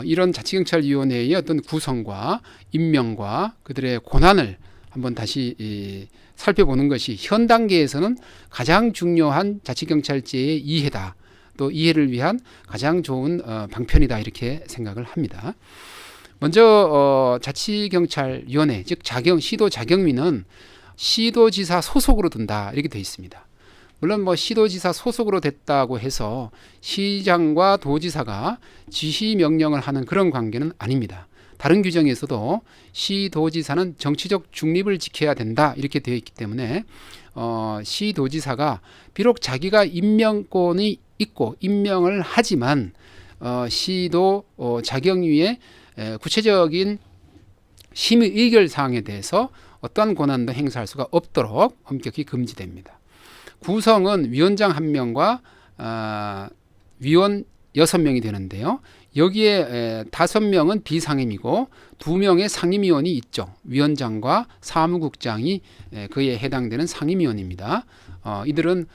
이런 자치경찰위원회의 어떤 구성과 임명과 그들의 권한을 한번 다시 살펴보는 것이 현 단계에서는 가장 중요한 자치경찰제의 이해다. 또 이해를 위한 가장 좋은 방편이다 이렇게 생각을 합니다. 먼저 자치경찰위원회 즉 시도 자경위는 시도지사 소속으로 둔다 이렇게 되어 있습니다. 물론 뭐 시도지사 소속으로 됐다고 해서 시장과 도지사가 지시 명령을 하는 그런 관계는 아닙니다. 다른 규정에서도 시도지사는 정치적 중립을 지켜야 된다 이렇게 되어 있기 때문에 시도지사가 비록 자기가 임명권이 있고 임명을 하지만 시도 자경위에 구체적인 심의 의결 사항에 대해서 어떠한 권한도 행사할 수가 없도록 엄격히 금지됩니다. 구성은 위원장 1명과 위원 6명이 되는데요. 여기에 5명은 비상임이고 2명의 상임위원이 있죠. 위원장과 사무국장이 그에 해당되는 상임위원입니다. 이들은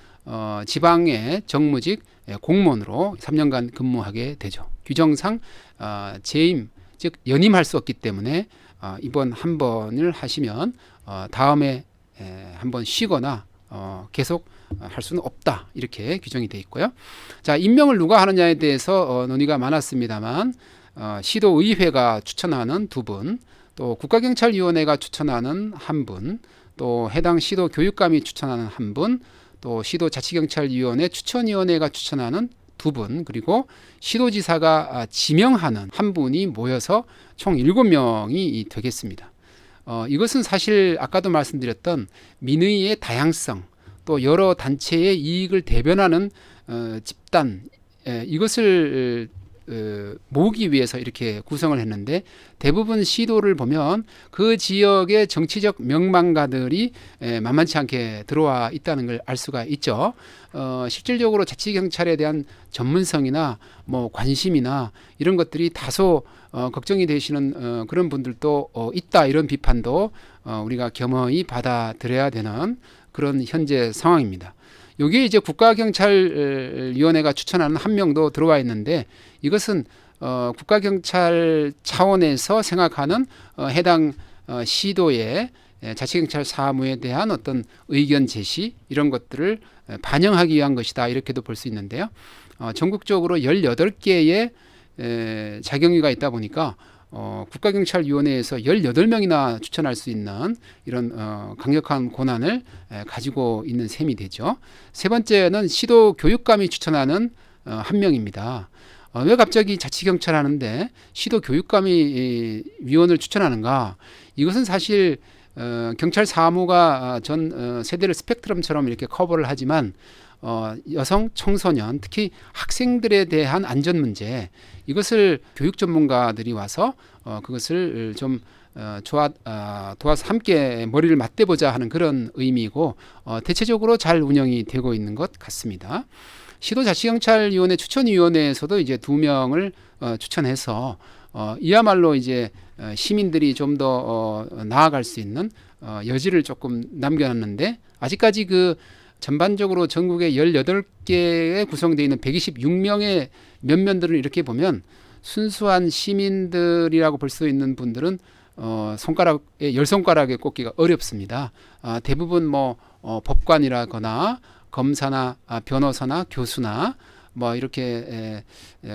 지방의 정무직 공무원으로 3년간 근무하게 되죠. 규정상 재임 즉 연임할 수 없기 때문에 이번 한 번을 하시면 다음에 한번 쉬거나 계속 할 수는 없다 이렇게 규정이 되어 있고요. 자, 임명을 누가 하느냐에 대해서 논의가 많았습니다만 시도의회가 추천하는 2분, 또 국가경찰위원회가 추천하는 1분, 또 해당 시도 교육감이 추천하는 1분, 또 시도자치경찰위원회 추천위원회가 추천하는 2분, 그리고 시도지사가 지명하는 1분이 모여서 총 7명이 되겠습니다. 이것은 사실 아까도 말씀드렸던 민의의 다양성 또 여러 단체의 이익을 대변하는 집단 이것을 모으기 위해서 이렇게 구성을 했는데 대부분 시도를 보면 그 지역의 정치적 명망가들이 만만치 않게 들어와 있다는 걸 알 수가 있죠. 실질적으로 자치경찰에 대한 전문성이나 뭐 관심이나 이런 것들이 다소 걱정이 되시는 그런 분들도 있다 이런 비판도 우리가 겸허히 받아들여야 되는 그런 현재 상황입니다. 여기에 이제 국가경찰위원회가 추천하는 1명도 들어와 있는데 이것은 국가경찰 차원에서 생각하는 해당 시도의 자치경찰 사무에 대한 어떤 의견 제시 이런 것들을 반영하기 위한 것이다 이렇게도 볼 수 있는데요. 전국적으로 18개의 자경위가 있다 보니까 국가경찰위원회에서 18명이나 추천할 수 있는 이런 강력한 권한을 가지고 있는 셈이 되죠. 세 번째는 시도 교육감이 추천하는 1명입니다. 왜 갑자기 자치경찰 하는데 시도 교육감이 위원을 추천하는가? 이것은 사실 경찰 사무가 전 세대를 스펙트럼처럼 이렇게 커버를 하지만 여성, 청소년, 특히 학생들에 대한 안전 문제 이것을 교육 전문가들이 와서 그것을 좀 도와서 함께 머리를 맞대보자 하는 그런 의미이고 대체적으로 잘 운영이 되고 있는 것 같습니다. 시도자치경찰위원회 추천위원회에서도 이제 2명을 추천해서 이야말로 이제 시민들이 좀 더 나아갈 수 있는 여지를 조금 남겨놨는데 아직까지 그 전반적으로 전국에 18개에 구성되어 있는 126명의 면면들을 이렇게 보면 순수한 시민들이라고 볼 수 있는 분들은 손가락에 10손가락에 꼽기가 어렵습니다. 대부분 뭐 법관이라거나 검사나 변호사나 교수나 뭐 이렇게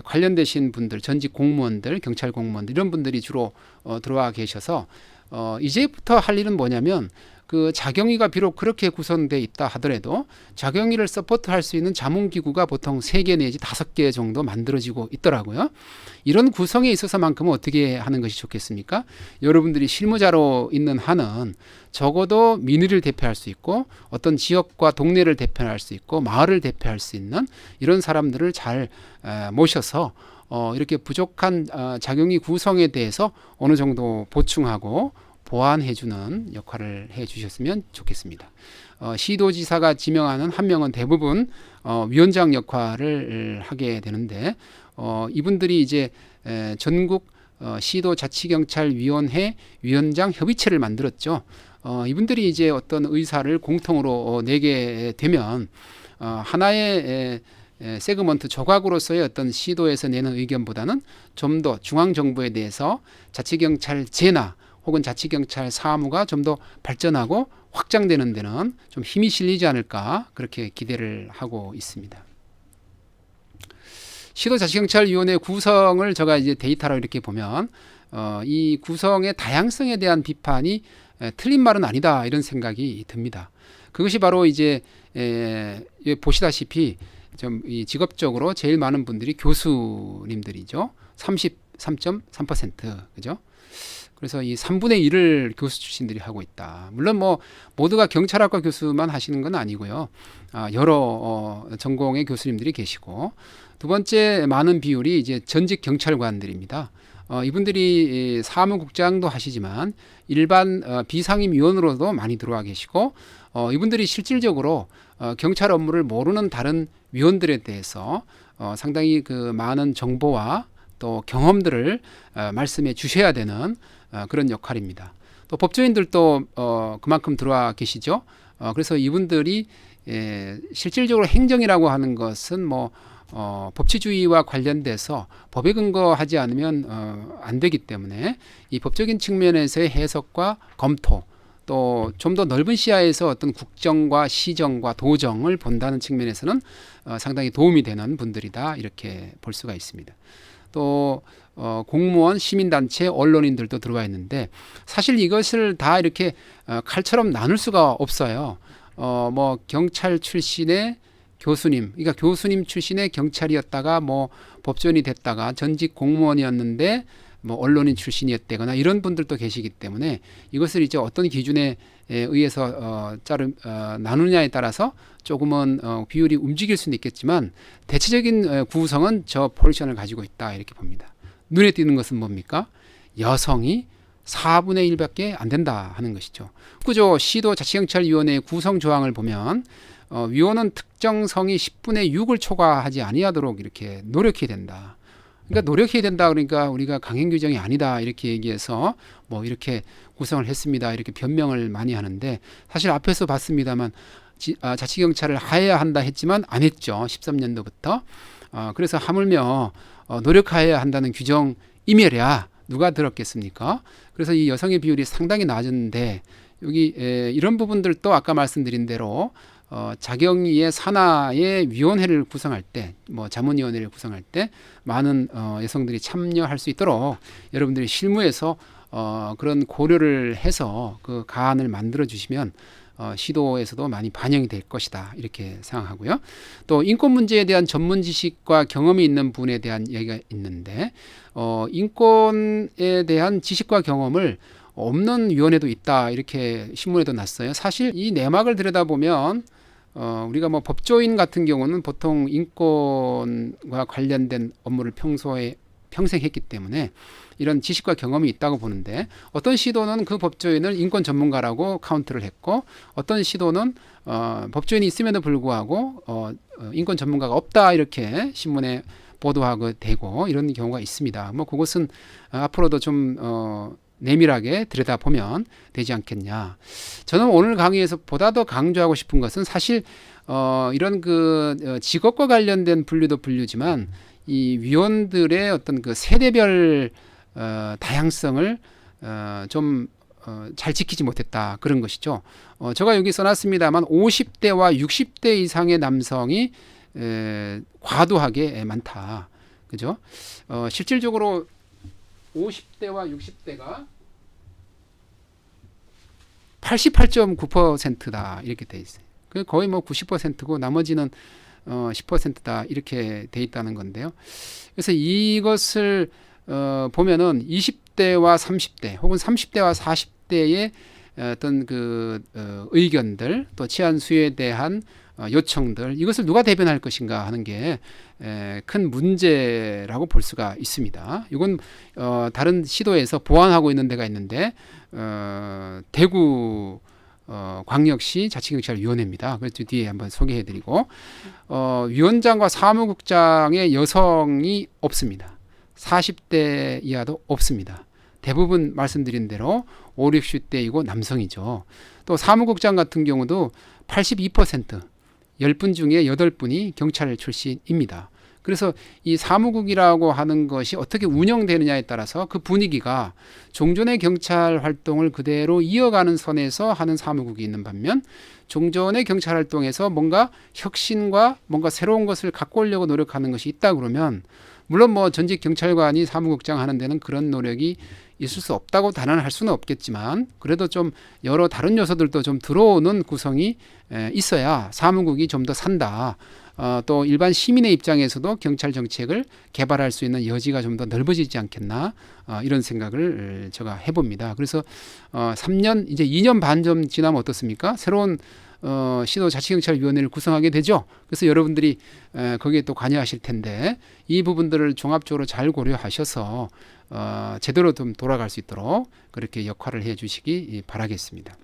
관련되신 분들, 전직 공무원들, 경찰 공무원들 이런 분들이 주로 들어와 계셔서 이제부터 할 일은 뭐냐면 그 자경위가 비록 그렇게 구성되어 있다 하더라도 자경위를 서포트할 수 있는 자문기구가 보통 3개 내지 5개 정도 만들어지고 있더라고요. 이런 구성에 있어서만큼은 어떻게 하는 것이 좋겠습니까? 여러분들이 실무자로 있는 한은 적어도 민의를 대표할 수 있고 어떤 지역과 동네를 대표할 수 있고 마을을 대표할 수 있는 이런 사람들을 잘 모셔서 이렇게 부족한 자경위 구성에 대해서 어느 정도 보충하고 보완해주는 역할을 해주셨으면 좋겠습니다. 시도지사가 지명하는 한 명은 대부분 위원장 역할을 하게 되는데 이분들이 이제 전국 시도자치경찰위원회 위원장 협의체를 만들었죠. 이분들이 이제 어떤 의사를 공통으로 내게 되면 하나의 세그먼트 조각으로서의 어떤 시도에서 내는 의견보다는 좀 더 중앙정부에 대해서 자치경찰제나 혹은 자치경찰 사무가 좀 더 발전하고 확장되는 데는 좀 힘이 실리지 않을까 그렇게 기대를 하고 있습니다. 시도자치경찰위원회 구성을 제가 이제 데이터로 이렇게 보면 이 구성의 다양성에 대한 비판이 틀린 말은 아니다 이런 생각이 듭니다. 그것이 바로 이제 보시다시피 좀 이 직업적으로 제일 많은 분들이 교수님들이죠. 33.3%, 그죠? 그래서 이 3분의 1을 교수 출신들이 하고 있다. 물론 뭐 모두가 경찰학과 교수만 하시는 건 아니고요. 여러 전공의 교수님들이 계시고, 두 번째 많은 비율이 이제 전직 경찰관들입니다. 이분들이 사무국장도 하시지만 일반 비상임위원으로도 많이 들어와 계시고, 이분들이 실질적으로 경찰 업무를 모르는 다른 위원들에 대해서 상당히 그 많은 정보와 또 경험들을 말씀해 주셔야 되는 그런 역할입니다. 또 법조인들도 그만큼 들어와 계시죠. 그래서 이분들이 실질적으로 행정이라고 하는 것은 뭐 법치주의와 관련돼서 법에 근거하지 않으면 안 되기 때문에 이 법적인 측면에서의 해석과 검토 또 좀 더 넓은 시야에서 어떤 국정과 시정과 도정을 본다는 측면에서는 상당히 도움이 되는 분들이다 이렇게 볼 수가 있습니다. 또 공무원, 시민단체, 언론인들도 들어와 있는데 사실 이것을 다 이렇게 칼처럼 나눌 수가 없어요. 뭐 경찰 출신의 교수님, 그러니까 교수님 출신의 경찰이었다가 뭐 법조인이 됐다가 전직 공무원이었는데 뭐 언론인 출신이었다거나 이런 분들도 계시기 때문에 이것을 이제 어떤 기준에 의해서 나누냐에 따라서 조금은 비율이 움직일 수는 있겠지만 대체적인 구성은 저 포지션을 가지고 있다 이렇게 봅니다. 눈에 띄는 것은 뭡니까? 여성이 4분의 1밖에 안 된다 하는 것이죠. 그죠? 시도자치경찰위원회의 구성 조항을 보면 위원은 특정 성이 10분의 6을 초과하지 아니하도록 이렇게 노력해야 된다. 그러니까 노력해야 된다 그러니까 우리가 강행 규정이 아니다 이렇게 얘기해서 뭐 이렇게 구성을 했습니다 이렇게 변명을 많이 하는데 사실 앞에서 봤습니다만 자치경찰을 하해야 한다 했지만 안 했죠. 13년도부터. 그래서 하물며 노력하여야 한다는 규정 이멸이야 누가 들었겠습니까? 그래서 이 여성의 비율이 상당히 낮은데 여기 이런 부분들도 아까 말씀드린 대로 자경위의 산하의 위원회를 구성할 때, 뭐 자문위원회를 구성할 때 많은 여성들이 참여할 수 있도록 여러분들이 실무에서 그런 고려를 해서 그 가안을 만들어 주시면 시도에서도 많이 반영이 될 것이다 이렇게 생각하고요. 또 인권 문제에 대한 전문 지식과 경험이 있는 분에 대한 얘기가 있는데 인권에 대한 지식과 경험을 없는 위원회도 있다 이렇게 신문에도 났어요. 사실 이 내막을 들여다보면 우리가 뭐 법조인 같은 경우는 보통 인권과 관련된 업무를 평생 했기 때문에 이런 지식과 경험이 있다고 보는데 어떤 시도는 그 법조인을 인권 전문가라고 카운트를 했고 어떤 시도는 법조인이 있음에도 불구하고 인권 전문가가 없다 이렇게 신문에 보도하게 되고 이런 경우가 있습니다. 뭐 그것은 앞으로도 좀 내밀하게 들여다보면 되지 않겠냐. 저는 오늘 강의에서 보다 더 강조하고 싶은 것은 사실 이런 그 직업과 관련된 분류도 분류지만 이 위원들의 어떤 그 세대별 다양성을 좀 잘 지키지 못했다 그런 것이죠. 제가 여기 써놨습니다만 50대와 60대 이상의 남성이 과도하게 많다. 그죠? 실질적으로 50대와 60대가 88.9%다 이렇게 돼 있어요. 거의 뭐 90%고 나머지는 10%다 이렇게 돼 있다는 건데요. 그래서 이것을 보면은 20대와 30대 혹은 30대와 40대의 어떤 그 의견들 또 치안 수요에 대한 요청들 이것을 누가 대변할 것인가 하는 게 큰 문제라고 볼 수가 있습니다. 이건 다른 시도에서 보완하고 있는 데가 있는데 대구 광역시 자치경찰위원회입니다. 그래서 뒤에 한번 소개해드리고 위원장과 사무국장의 여성이 없습니다. 40대 이하도 없습니다. 대부분 말씀드린 대로 5, 60대이고 남성이죠. 또 사무국장 같은 경우도 82% 10분 중에 8분이 경찰 출신입니다. 그래서 이 사무국이라고 하는 것이 어떻게 운영되느냐에 따라서 그 분위기가 종전의 경찰 활동을 그대로 이어가는 선에서 하는 사무국이 있는 반면 종전의 경찰 활동에서 뭔가 혁신과 뭔가 새로운 것을 갖고 오려고 노력하는 것이 있다 그러면 물론 뭐 전직 경찰관이 사무국장 하는 데는 그런 노력이 있을 수 없다고 단언할 수는 없겠지만 그래도 좀 여러 다른 요소들도 좀 들어오는 구성이 있어야 사무국이 좀 더 산다. 또 일반 시민의 입장에서도 경찰 정책을 개발할 수 있는 여지가 좀 더 넓어지지 않겠나 이런 생각을 제가 해봅니다. 그래서 3년 이제 2년 반 좀 지나면 어떻습니까? 새로운 시도자치경찰위원회를 구성하게 되죠. 그래서 여러분들이 거기에 또 관여하실 텐데 이 부분들을 종합적으로 잘 고려하셔서 제대로 좀 돌아갈 수 있도록 그렇게 역할을 해주시기 바라겠습니다.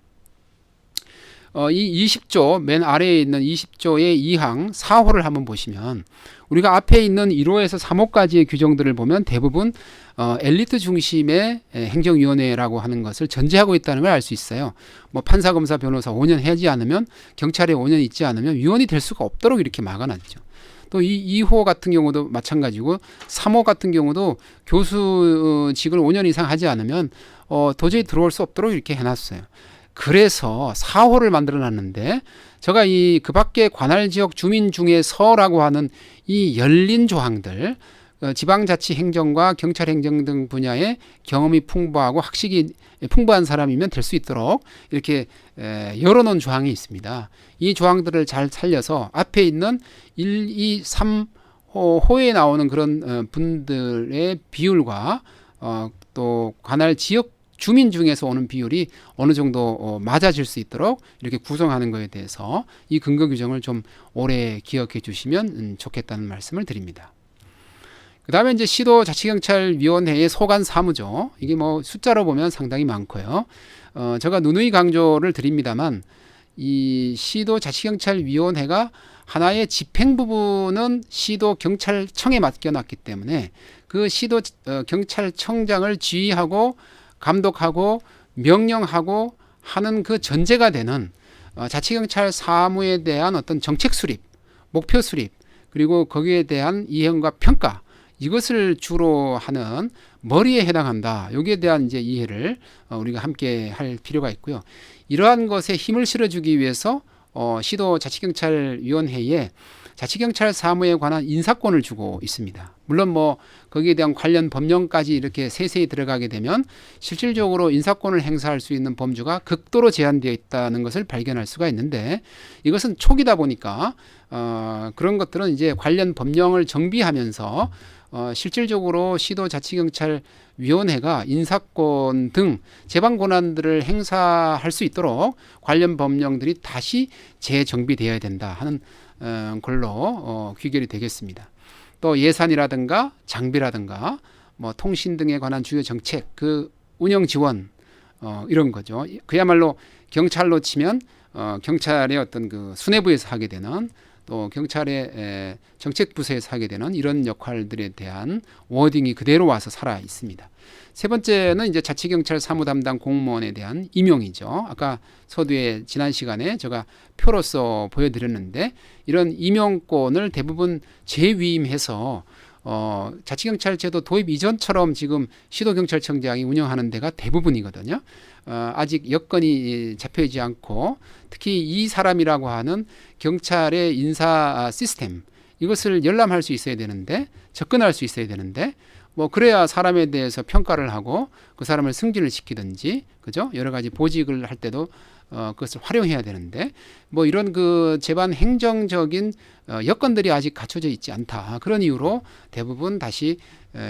이 20조 맨 아래에 있는 20조의 2항 4호를 한번 보시면 우리가 앞에 있는 1호에서 3호까지의 규정들을 보면 대부분 엘리트 중심의 행정위원회라고 하는 것을 전제하고 있다는 걸 알 수 있어요. 뭐 판사, 검사, 변호사 5년 하지 않으면 경찰에 5년 있지 않으면 위원이 될 수가 없도록 이렇게 막아놨죠. 또 이 2호 같은 경우도 마찬가지고 3호 같은 경우도 교수직을 5년 이상 하지 않으면 도저히 들어올 수 없도록 이렇게 해놨어요. 그래서 4호를 만들어 놨는데 제가 그 밖에 관할 지역 주민 중에서라고 하는 이 열린 조항들 지방자치 행정과 경찰 행정 등 분야에 경험이 풍부하고 학식이 풍부한 사람이면 될 수 있도록 이렇게 열어놓은 조항이 있습니다. 이 조항들을 잘 살려서 앞에 있는 1, 2, 3호에 나오는 그런 분들의 비율과 또 관할 지역 주민 중에서 오는 비율이 어느 정도 맞아질 수 있도록 이렇게 구성하는 것에 대해서 이 근거 규정을 좀 오래 기억해 주시면 좋겠다는 말씀을 드립니다. 그 다음에 이제 시도자치경찰위원회의 소관 사무죠. 이게 뭐 숫자로 보면 상당히 많고요. 제가 누누이 강조를 드립니다만 이 시도자치경찰위원회가 하나의 집행 부분은 시도경찰청에 맡겨놨기 때문에 그 시도경찰청장을 지휘하고 감독하고 명령하고 하는 그 전제가 되는 자치경찰 사무에 대한 어떤 정책 수립, 목표 수립, 그리고 거기에 대한 이행과 평가 이것을 주로 하는 머리에 해당한다. 여기에 대한 이제 이해를 우리가 함께 할 필요가 있고요. 이러한 것에 힘을 실어주기 위해서 시도자치경찰위원회에 자치경찰 사무에 관한 인사권을 주고 있습니다. 물론 뭐 거기에 대한 관련 법령까지 이렇게 세세히 들어가게 되면 실질적으로 인사권을 행사할 수 있는 범주가 극도로 제한되어 있다는 것을 발견할 수가 있는데 이것은 초기다 보니까 그런 것들은 이제 관련 법령을 정비하면서 실질적으로 시도자치경찰위원회가 인사권 등 재방 권한들을 행사할 수 있도록 관련 법령들이 다시 재정비되어야 된다 하는 걸로 귀결이 되겠습니다. 또 예산이라든가 장비라든가 뭐 통신 등에 관한 주요 정책, 그 운영 지원 이런 거죠. 그야말로 경찰로 치면 경찰의 어떤 그 수뇌부에서 하게 되는 또 경찰의 정책부서에서 하게 되는 이런 역할들에 대한 워딩이 그대로 와서 살아 있습니다. 세 번째는 이제 자치경찰 사무 담당 공무원에 대한 임용이죠. 아까 서두에 지난 시간에 제가 표로서 보여드렸는데 이런 임용권을 대부분 재위임해서 자치경찰제도 도입 이전처럼 지금 시도경찰청장이 운영하는 데가 대부분이거든요. 아직 여건이 잡혀있지 않고 특히 이 사람이라고 하는 경찰의 인사 시스템 이것을 열람할 수 있어야 되는데 접근할 수 있어야 되는데 뭐 그래야 사람에 대해서 평가를 하고 그 사람을 승진을 시키든지 그죠? 여러 가지 보직을 할 때도 그것을 활용해야 되는데 뭐 이런 그 제반 행정적인 여건들이 아직 갖춰져 있지 않다. 그런 이유로 대부분 다시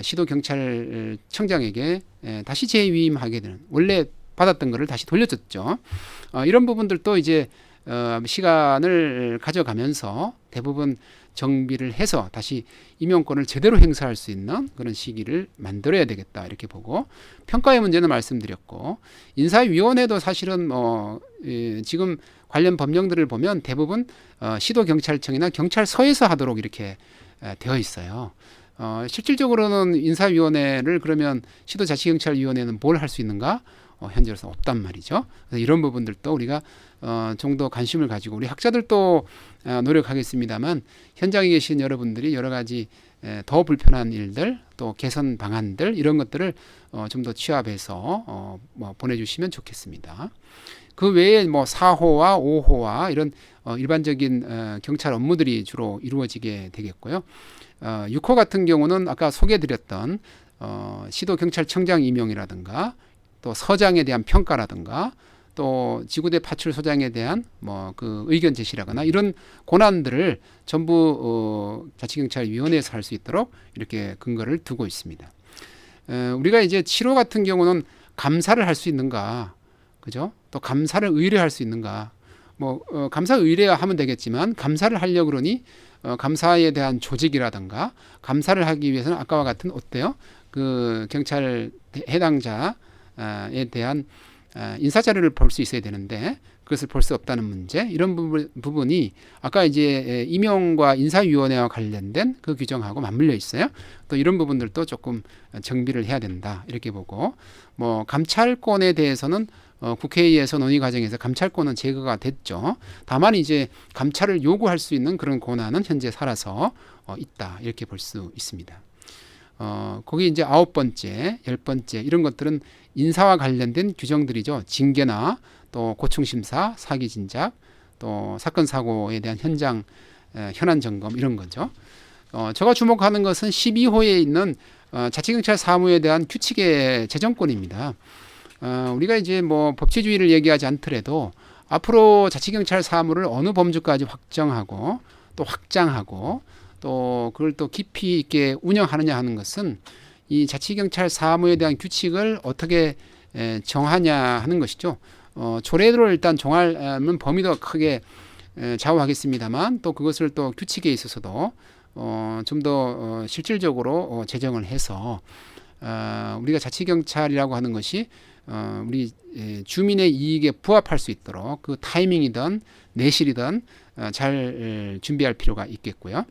시도경찰청장에게 다시 재위임하게 되는 원래 받았던 것을 다시 돌려줬죠. 이런 부분들도 이제 시간을 가져가면서 대부분 정비를 해서 다시 임용권을 제대로 행사할 수 있는 그런 시기를 만들어야 되겠다 이렇게 보고 평가의 문제는 말씀드렸고 인사위원회도 사실은 지금 관련 법령들을 보면 대부분 시도경찰청이나 경찰서에서 하도록 이렇게 되어 있어요. 실질적으로는 인사위원회를 그러면 시도자치경찰위원회는 뭘 할 수 있는가? 현재로서 없단 말이죠. 그래서 이런 부분들도 우리가 좀 더 관심을 가지고 우리 학자들도 노력하겠습니다만 현장에 계신 여러분들이 여러 가지 더 불편한 일들 또 개선 방안들 이런 것들을 좀 더 취합해서 보내주시면 좋겠습니다. 그 외에 뭐 4호와 5호와 이런 일반적인 경찰 업무들이 주로 이루어지게 되겠고요. 6호 같은 경우는 아까 소개해드렸던 시도경찰청장 임용이라든가 또 서장에 대한 평가라든가 또 지구대 파출소장에 대한 뭐 그 의견 제시라거나 이런 권한들을 전부 자치경찰위원회에서 할 수 있도록 이렇게 근거를 두고 있습니다. 우리가 이제 7호 같은 경우는 감사를 할 수 있는가, 그죠? 또 감사를 의뢰할 수 있는가? 뭐 감사 의뢰하면 되겠지만 감사를 하려 그러니 감사에 대한 조직이라든가 감사를 하기 위해서는 아까와 같은 어때요? 그 경찰 해당자에 대한 인사 자료를 볼 수 있어야 되는데 그것을 볼 수 없다는 문제 이런 부분이 아까 이제 임용과 인사위원회와 관련된 그 규정하고 맞물려 있어요. 또 이런 부분들도 조금 정비를 해야 된다 이렇게 보고 뭐 감찰권에 대해서는 국회에서 논의 과정에서 감찰권은 제거가 됐죠. 다만 이제 감찰을 요구할 수 있는 그런 권한은 현재 살아서 있다 이렇게 볼 수 있습니다. 거기 이제 9번째, 10번째 이런 것들은 인사와 관련된 규정들이죠. 징계나 또 고충심사, 사기 진작, 또 사건 사고에 대한 현안 점검 이런 거죠. 제가 주목하는 것은 12호에 있는 자치경찰 사무에 대한 규칙의 제정권입니다. 우리가 이제 뭐 법치주의를 얘기하지 않더라도 앞으로 자치경찰 사무를 어느 범주까지 확정하고 또 확장하고 또 그걸 또 깊이 있게 운영하느냐 하는 것은 이 자치경찰 사무에 대한 규칙을 어떻게 정하냐 하는 것이죠. 조례로 일단 정하면 범위도 크게 좌우하겠습니다만 또 그것을 또 규칙에 있어서도 좀 더 실질적으로 제정을 해서 우리가 자치경찰이라고 하는 것이 우리 주민의 이익에 부합할 수 있도록 그 타이밍이든 내실이든 잘 준비할 필요가 있겠고요.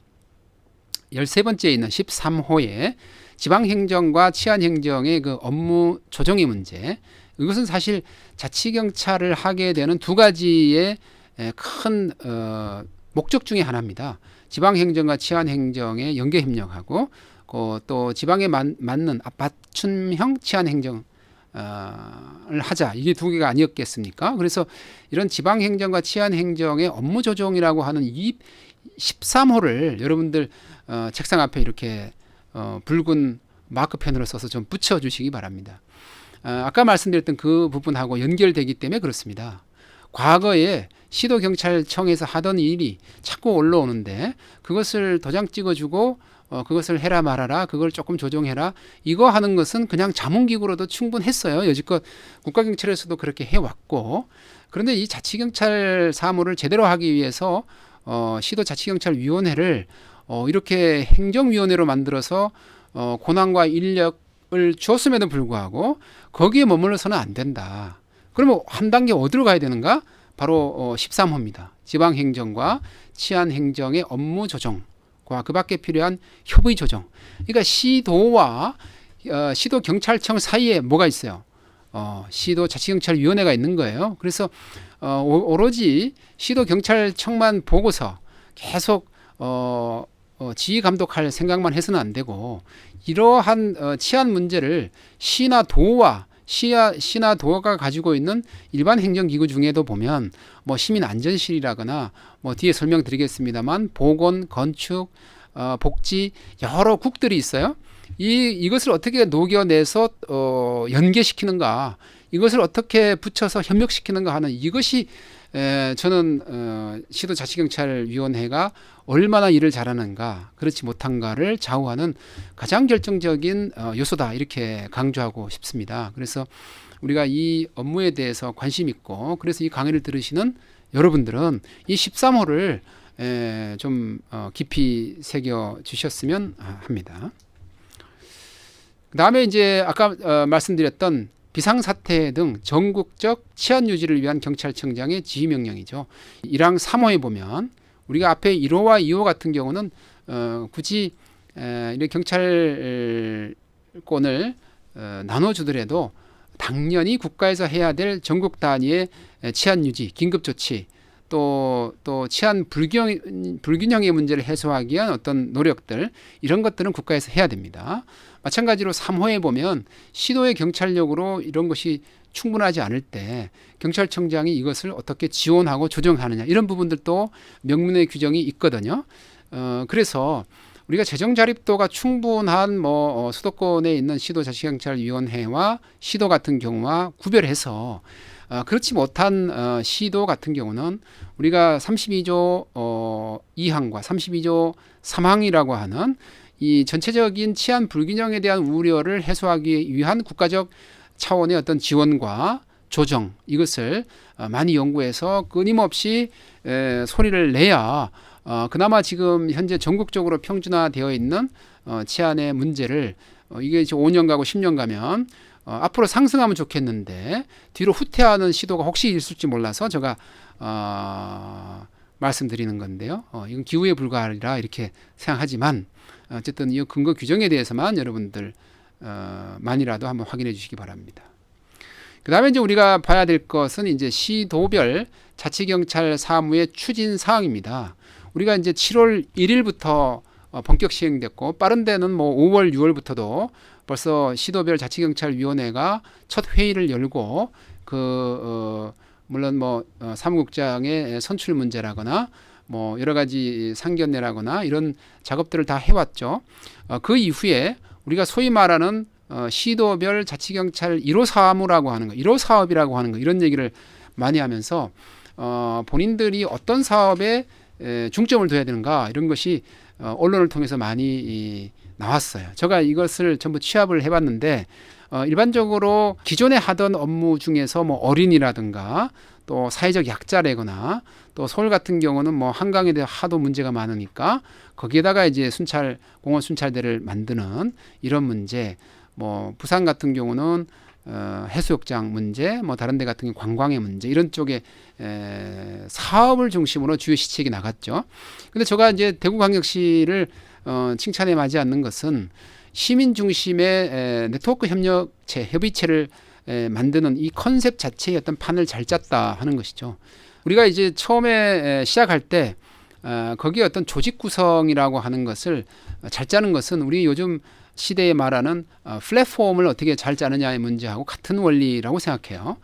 13번째에 있는 13호에 지방행정과 치안행정의 그 업무 조정의 문제 이것은 사실 자치경찰을 하게 되는 두 가지의 큰 목적 중에 하나입니다. 지방행정과 치안행정의 연계협력하고 또 지방에 맞는 맞춤형 치안행정 을 하자 이게 두 개가 아니었겠습니까? 그래서 이런 지방행정과 치안행정의 업무 조정이라고 하는 이 13호를 여러분들 책상 앞에 이렇게 붉은 마크펜으로 써서 좀 붙여주시기 바랍니다. 아까 말씀드렸던 그 부분하고 연결되기 때문에 그렇습니다. 과거에 시도경찰청에서 하던 일이 자꾸 올라오는데 그것을 도장 찍어주고 그것을 해라 말아라 그걸 조금 조정해라 이거 하는 것은 그냥 자문기구로도 충분했어요. 여지껏 국가경찰에서도 그렇게 해왔고 그런데 이 자치경찰 사무를 제대로 하기 위해서 시도자치경찰위원회를 이렇게 행정위원회로 만들어서 권한과 인력을 주었음에도 불구하고 거기에 머물러서는 안 된다. 그러면 한 단계 어디로 가야 되는가? 바로 13호입니다. 지방행정과 치안행정의 업무 조정과 그 밖에 필요한 협의 조정. 그러니까 시도와 시도경찰청 사이에 뭐가 있어요? 시도자치경찰위원회가 있는 거예요. 그래서 오로지 시도경찰청만 보고서 계속 지휘 감독할 생각만 해서는 안 되고 이러한 치안 문제를 시나 도가 가지고 있는 일반 행정기구 중에도 보면 뭐 시민안전실이라거나 뭐 뒤에 설명드리겠습니다만 보건, 건축, 복지 여러 국들이 있어요. 이것을 어떻게 녹여내서 연계시키는가, 이것을 어떻게 붙여서 협력시키는가 하는 이것이 저는 시도자치경찰위원회가 얼마나 일을 잘하는가 그렇지 못한가를 좌우하는 가장 결정적인 요소다 이렇게 강조하고 싶습니다. 그래서 우리가 이 업무에 대해서 관심 있고 그래서 이 강의를 들으시는 여러분들은 이 13호를 좀 깊이 새겨 주셨으면 합니다. 그 다음에 이제 아까 말씀드렸던 비상사태 등 전국적 치안 유지를 위한 경찰청장의 지휘명령이죠. 1항 3호에 보면 우리가 앞에 1호와 2호 같은 경우는 굳이 이렇게 경찰권을 나눠주더라도 당연히 국가에서 해야 될 전국 단위의 치안 유지, 긴급 조치, 또 치안 불균형의 문제를 해소하기 위한 어떤 노력들, 이런 것들은 국가에서 해야 됩니다. 마찬가지로 3호에 보면 시도의 경찰력으로 이런 것이 충분하지 않을 때 경찰청장이 이것을 어떻게 지원하고 조정하느냐, 이런 부분들도 명문의 규정이 있거든요. 그래서 우리가 재정 자립도가 충분한 수도권에 있는 시도자치경찰위원회와 시도 같은 경우와 구별해서 그렇지 못한 시도 같은 경우는 우리가 32조 2항과 32조 3항이라고 하는 이 전체적인 치안 불균형에 대한 우려를 해소하기 위한 국가적 차원의 어떤 지원과 조정, 이것을 많이 연구해서 끊임없이 소리를 내야 그나마 지금 현재 전국적으로 평준화되어 있는 치안의 문제를 이게 이제 5년 가고 10년 가면 앞으로 상승하면 좋겠는데 뒤로 후퇴하는 시도가 혹시 있을지 몰라서 제가 말씀드리는 건데요. 이건 기후에 불과하리라 이렇게 생각하지만 어쨌든 이 근거 규정에 대해서만 여러분들 만이라도 한번 확인해 주시기 바랍니다. 그 다음에 이제 우리가 봐야 될 것은 이제 시도별 자치경찰 사무의 추진 사항입니다. 우리가 이제 7월 1일부터 본격 시행됐고 빠른 데는 5월, 6월부터도 벌써 시도별 자치경찰위원회가 첫 회의를 열고 물론 사무국장의 선출 문제라거나 여러 가지 상견례라거나 이런 작업들을 다 해왔죠. 그 이후에 우리가 소위 말하는 시도별 자치경찰 1호 사무라고 하는 거, 1호 사업이라고 하는 거, 이런 얘기를 많이 하면서 본인들이 어떤 사업에 중점을 둬야 되는가, 이런 것이 언론을 통해서 많이 나왔어요. 제가 이것을 전부 취합을 해봤는데 일반적으로 기존에 하던 업무 중에서 어린이라든가 또 사회적 약자래거나 또 서울 같은 경우는 한강에 대해 하도 문제가 많으니까 거기에다가 이제 공원 순찰대를 만드는 이런 문제, 부산 같은 경우는 해수욕장 문제, 다른 데 같은 경우 관광의 문제, 이런 쪽에 사업을 중심으로 주요 시책이 나갔죠. 근데 제가 이제 대구광역시를 칭찬에 마지 않는 것은 시민 중심의 네트워크 협의체를 만드는 이 컨셉 자체의 어떤 판을 잘 짰다 하는 것이죠. 우리가 이제 처음에 시작할 때 거기에 어떤 조직 구성이라고 하는 것을 잘 짜는 것은 우리 요즘 시대에 말하는 플랫폼을 어떻게 잘 짜느냐의 문제하고 같은 원리라고 생각해요.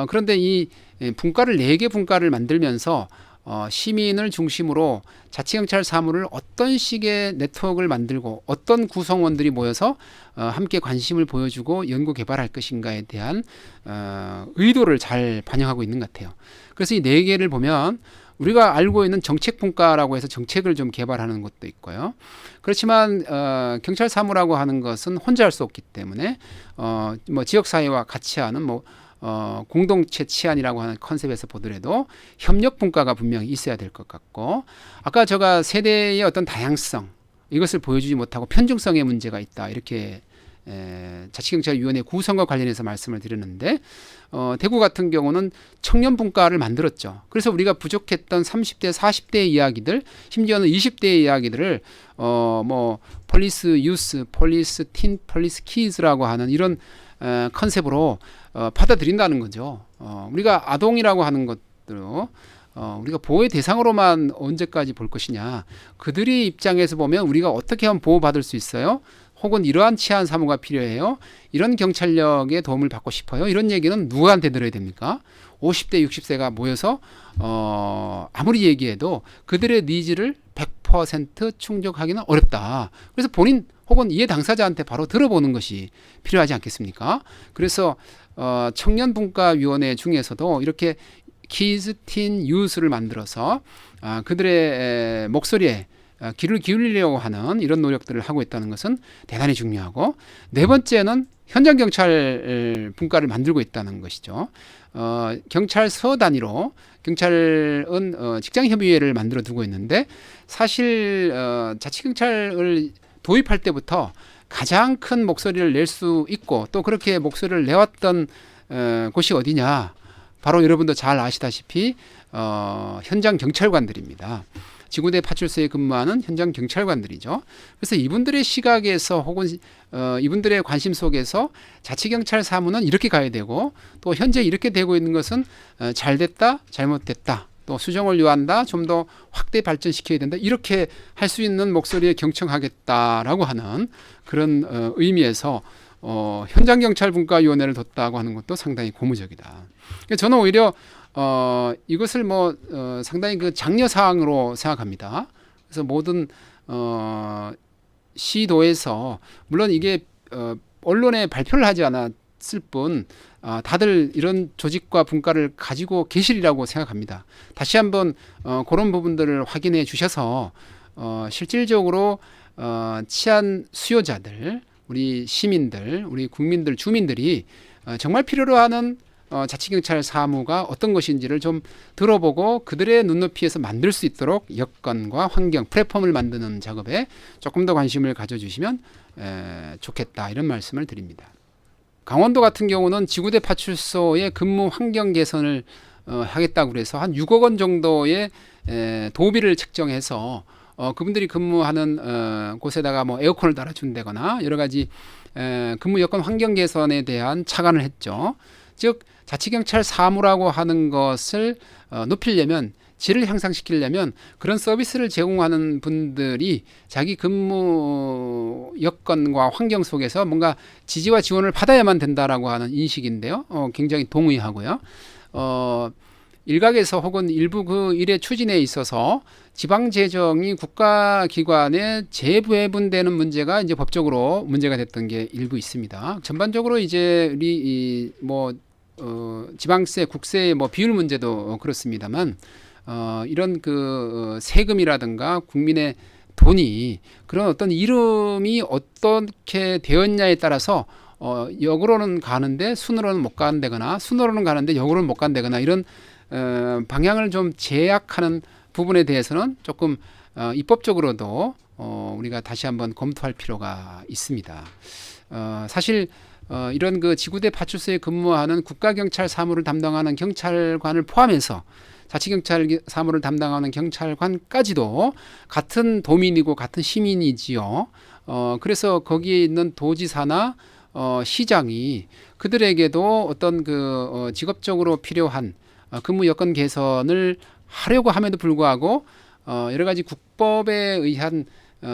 그런데 이 분과를 4개 분과를 만들면서 시민을 중심으로 자치경찰 사무를 어떤 식의 네트워크를 만들고 어떤 구성원들이 모여서 함께 관심을 보여주고 연구 개발할 것인가에 대한 의도를 잘 반영하고 있는 것 같아요. 그래서 이 4개를 보면 우리가 알고 있는 정책 분과라고 해서 정책을 좀 개발하는 것도 있고요. 그렇지만 경찰 사무라고 하는 것은 혼자 할 수 없기 때문에 지역사회와 같이 하는 공동체 치안이라고 하는 컨셉에서 보더라도 협력 분과가 분명히 있어야 될 것 같고, 아까 제가 세대의 어떤 다양성, 이것을 보여주지 못하고 편중성의 문제가 있다, 이렇게 자치경찰위원회 구성과 관련해서 말씀을 드렸는데 대구 같은 경우는 청년 분과를 만들었죠. 그래서 우리가 부족했던 30대 40대의 이야기들, 심지어는 20대의 이야기들을 폴리스 유스, 폴리스 틴, 폴리스 키즈라고 하는 이런 컨셉으로 받아들인다는 거죠. 우리가 아동이라고 하는 것도 우리가 보호의 대상으로만 언제까지 볼 것이냐. 그들의 입장에서 보면 우리가 어떻게 하면 보호받을 수 있어요? 혹은 이러한 치안 사무가 필요해요. 이런 경찰력의 도움을 받고 싶어요. 이런 얘기는 누구한테 들어야 됩니까? 50대, 60세가 모여서 아무리 얘기해도 그들의 니즈를 100% 충족하기는 어렵다. 그래서 본인 혹은 이해 당사자한테 바로 들어보는 것이 필요하지 않겠습니까? 그래서 청년분과위원회 중에서도 이렇게 키즈, 틴, 유스를 만들어서 그들의 목소리에 귀를 기울이려고 하는 이런 노력들을 하고 있다는 것은 대단히 중요하고, 네 번째는 현장 경찰 분과를 만들고 있다는 것이죠. 경찰서 단위로 경찰은 직장협의회를 만들어 두고 있는데, 사실 자치경찰을 도입할 때부터 가장 큰 목소리를 낼 수 있고 또 그렇게 목소리를 내왔던 곳이 어디냐, 바로 여러분도 잘 아시다시피 현장 경찰관들입니다. 지구대 파출소에 근무하는 현장 경찰관들이죠. 그래서 이분들의 시각에서 혹은 이분들의 관심 속에서 자치경찰 사무는 이렇게 가야 되고, 또 현재 이렇게 되고 있는 것은 잘 됐다, 잘못됐다, 또 수정을 요한다, 좀 더 확대 발전시켜야 된다, 이렇게 할 수 있는 목소리에 경청하겠다라고 하는 그런 의미에서 현장경찰분과위원회를 뒀다고 하는 것도 상당히 고무적이다. 저는 오히려 이것을 상당히 그 장려사항으로 생각합니다. 그래서 모든 시도에서, 물론 이게 언론에 발표를 하지 않았을 뿐 다들 이런 조직과 분과를 가지고 계시리라고 생각합니다. 다시 한번 그런 부분들을 확인해 주셔서 실질적으로 치안 수요자들, 우리 시민들, 우리 국민들, 주민들이 정말 필요로 하는 자치경찰 사무가 어떤 것인지를 좀 들어보고 그들의 눈높이에서 만들 수 있도록 여건과 환경, 플랫폼을 만드는 작업에 조금 더 관심을 가져주시면 좋겠다, 이런 말씀을 드립니다. 강원도 같은 경우는 지구대 파출소의 근무 환경 개선을 하겠다고 그래서 한 6억 원 정도의 도비를 책정해서 그분들이 근무하는 곳에다가 에어컨을 달아준다거나 여러 가지 근무 여건 환경 개선에 대한 착안을 했죠. 즉 자치경찰 사무라고 하는 것을 높이려면, 질을 향상시키려면 그런 서비스를 제공하는 분들이 자기 근무 여건과 환경 속에서 뭔가 지지와 지원을 받아야만 된다라고 하는 인식인데요. 굉장히 동의하고요. 일각에서 혹은 일부 그 일의 추진에 있어서 지방 재정이 국가기관에 재배분되는 문제가 이제 법적으로 문제가 됐던 게 일부 있습니다. 전반적으로 이제 우리 지방세, 국세의 비율 문제도 그렇습니다만 이런 그 세금이라든가 국민의 돈이 그런 어떤 이름이 어떻게 되었냐에 따라서 역으로는 가는데 순으로는 못 간다거나, 순으로는 가는데 역으로는 못 간다거나, 이런 방향을 좀 제약하는 부분에 대해서는 조금 입법적으로도 우리가 다시 한번 검토할 필요가 있습니다. 사실 이런 그 지구대 파출소에 근무하는 국가경찰 사무를 담당하는 경찰관을 포함해서 자치경찰 사무를 담당하는 경찰관까지도 같은 도민이고 같은 시민이지요. 그래서 거기에 있는 도지사나 시장이 그들에게도 어떤 그 직업적으로 필요한 근무 여건 개선을 하려고 함에도 불구하고 여러 가지 국법에 의한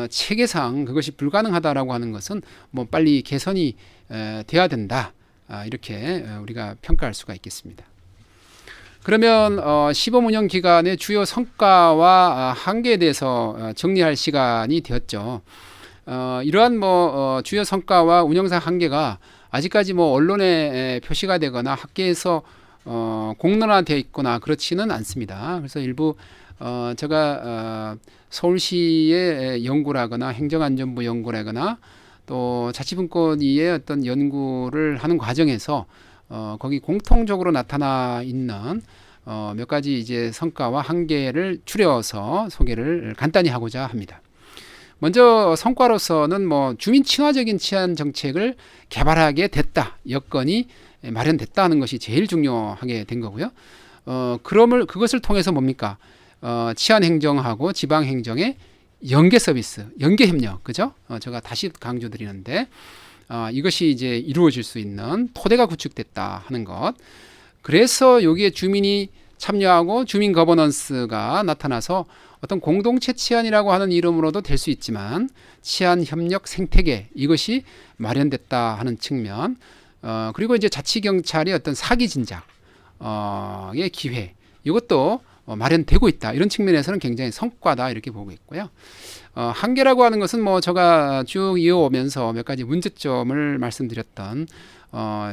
체계상 그것이 불가능하다라고 하는 것은 빨리 개선이 돼야 된다, 이렇게 우리가 평가할 수가 있겠습니다. 그러면 시범 운영 기간의 주요 성과와 한계에 대해서 정리할 시간이 되었죠. 이러한 주요 성과와 운영상 한계가 아직까지 언론에 표시가 되거나 학계에서 공론화되어 있거나 그렇지는 않습니다. 그래서 일부 제가 서울시의 연구라거나 행정안전부 연구라거나 또 자치분권위의 어떤 연구를 하는 과정에서 거기 공통적으로 나타나 있는 몇 가지 이제 성과와 한계를 추려서 소개를 간단히 하고자 합니다. 먼저 성과로서는 주민 친화적인 치안 정책을 개발하게 됐다, 여건이 마련됐다 하는 것이 제일 중요하게 된 거고요. 그것을 통해서 뭡니까? 치안 행정하고 지방 행정의 연계 서비스, 연계 협력, 그죠? 제가 다시 강조드리는데 이것이 이제 이루어질 수 있는 토대가 구축됐다 하는 것. 그래서 여기에 주민이 참여하고 주민 거버넌스가 나타나서 어떤 공동체 치안이라고 하는 이름으로도 될 수 있지만 치안 협력 생태계 이것이 마련됐다 하는 측면, 그리고 이제 자치경찰의 어떤 사기 진작의 기회 이것도 마련되고 있다. 이런 측면에서는 굉장히 성과다 이렇게 보고 있고요. 한계라고 하는 것은 뭐 제가 쭉 이어오면서 몇 가지 문제점을 말씀드렸던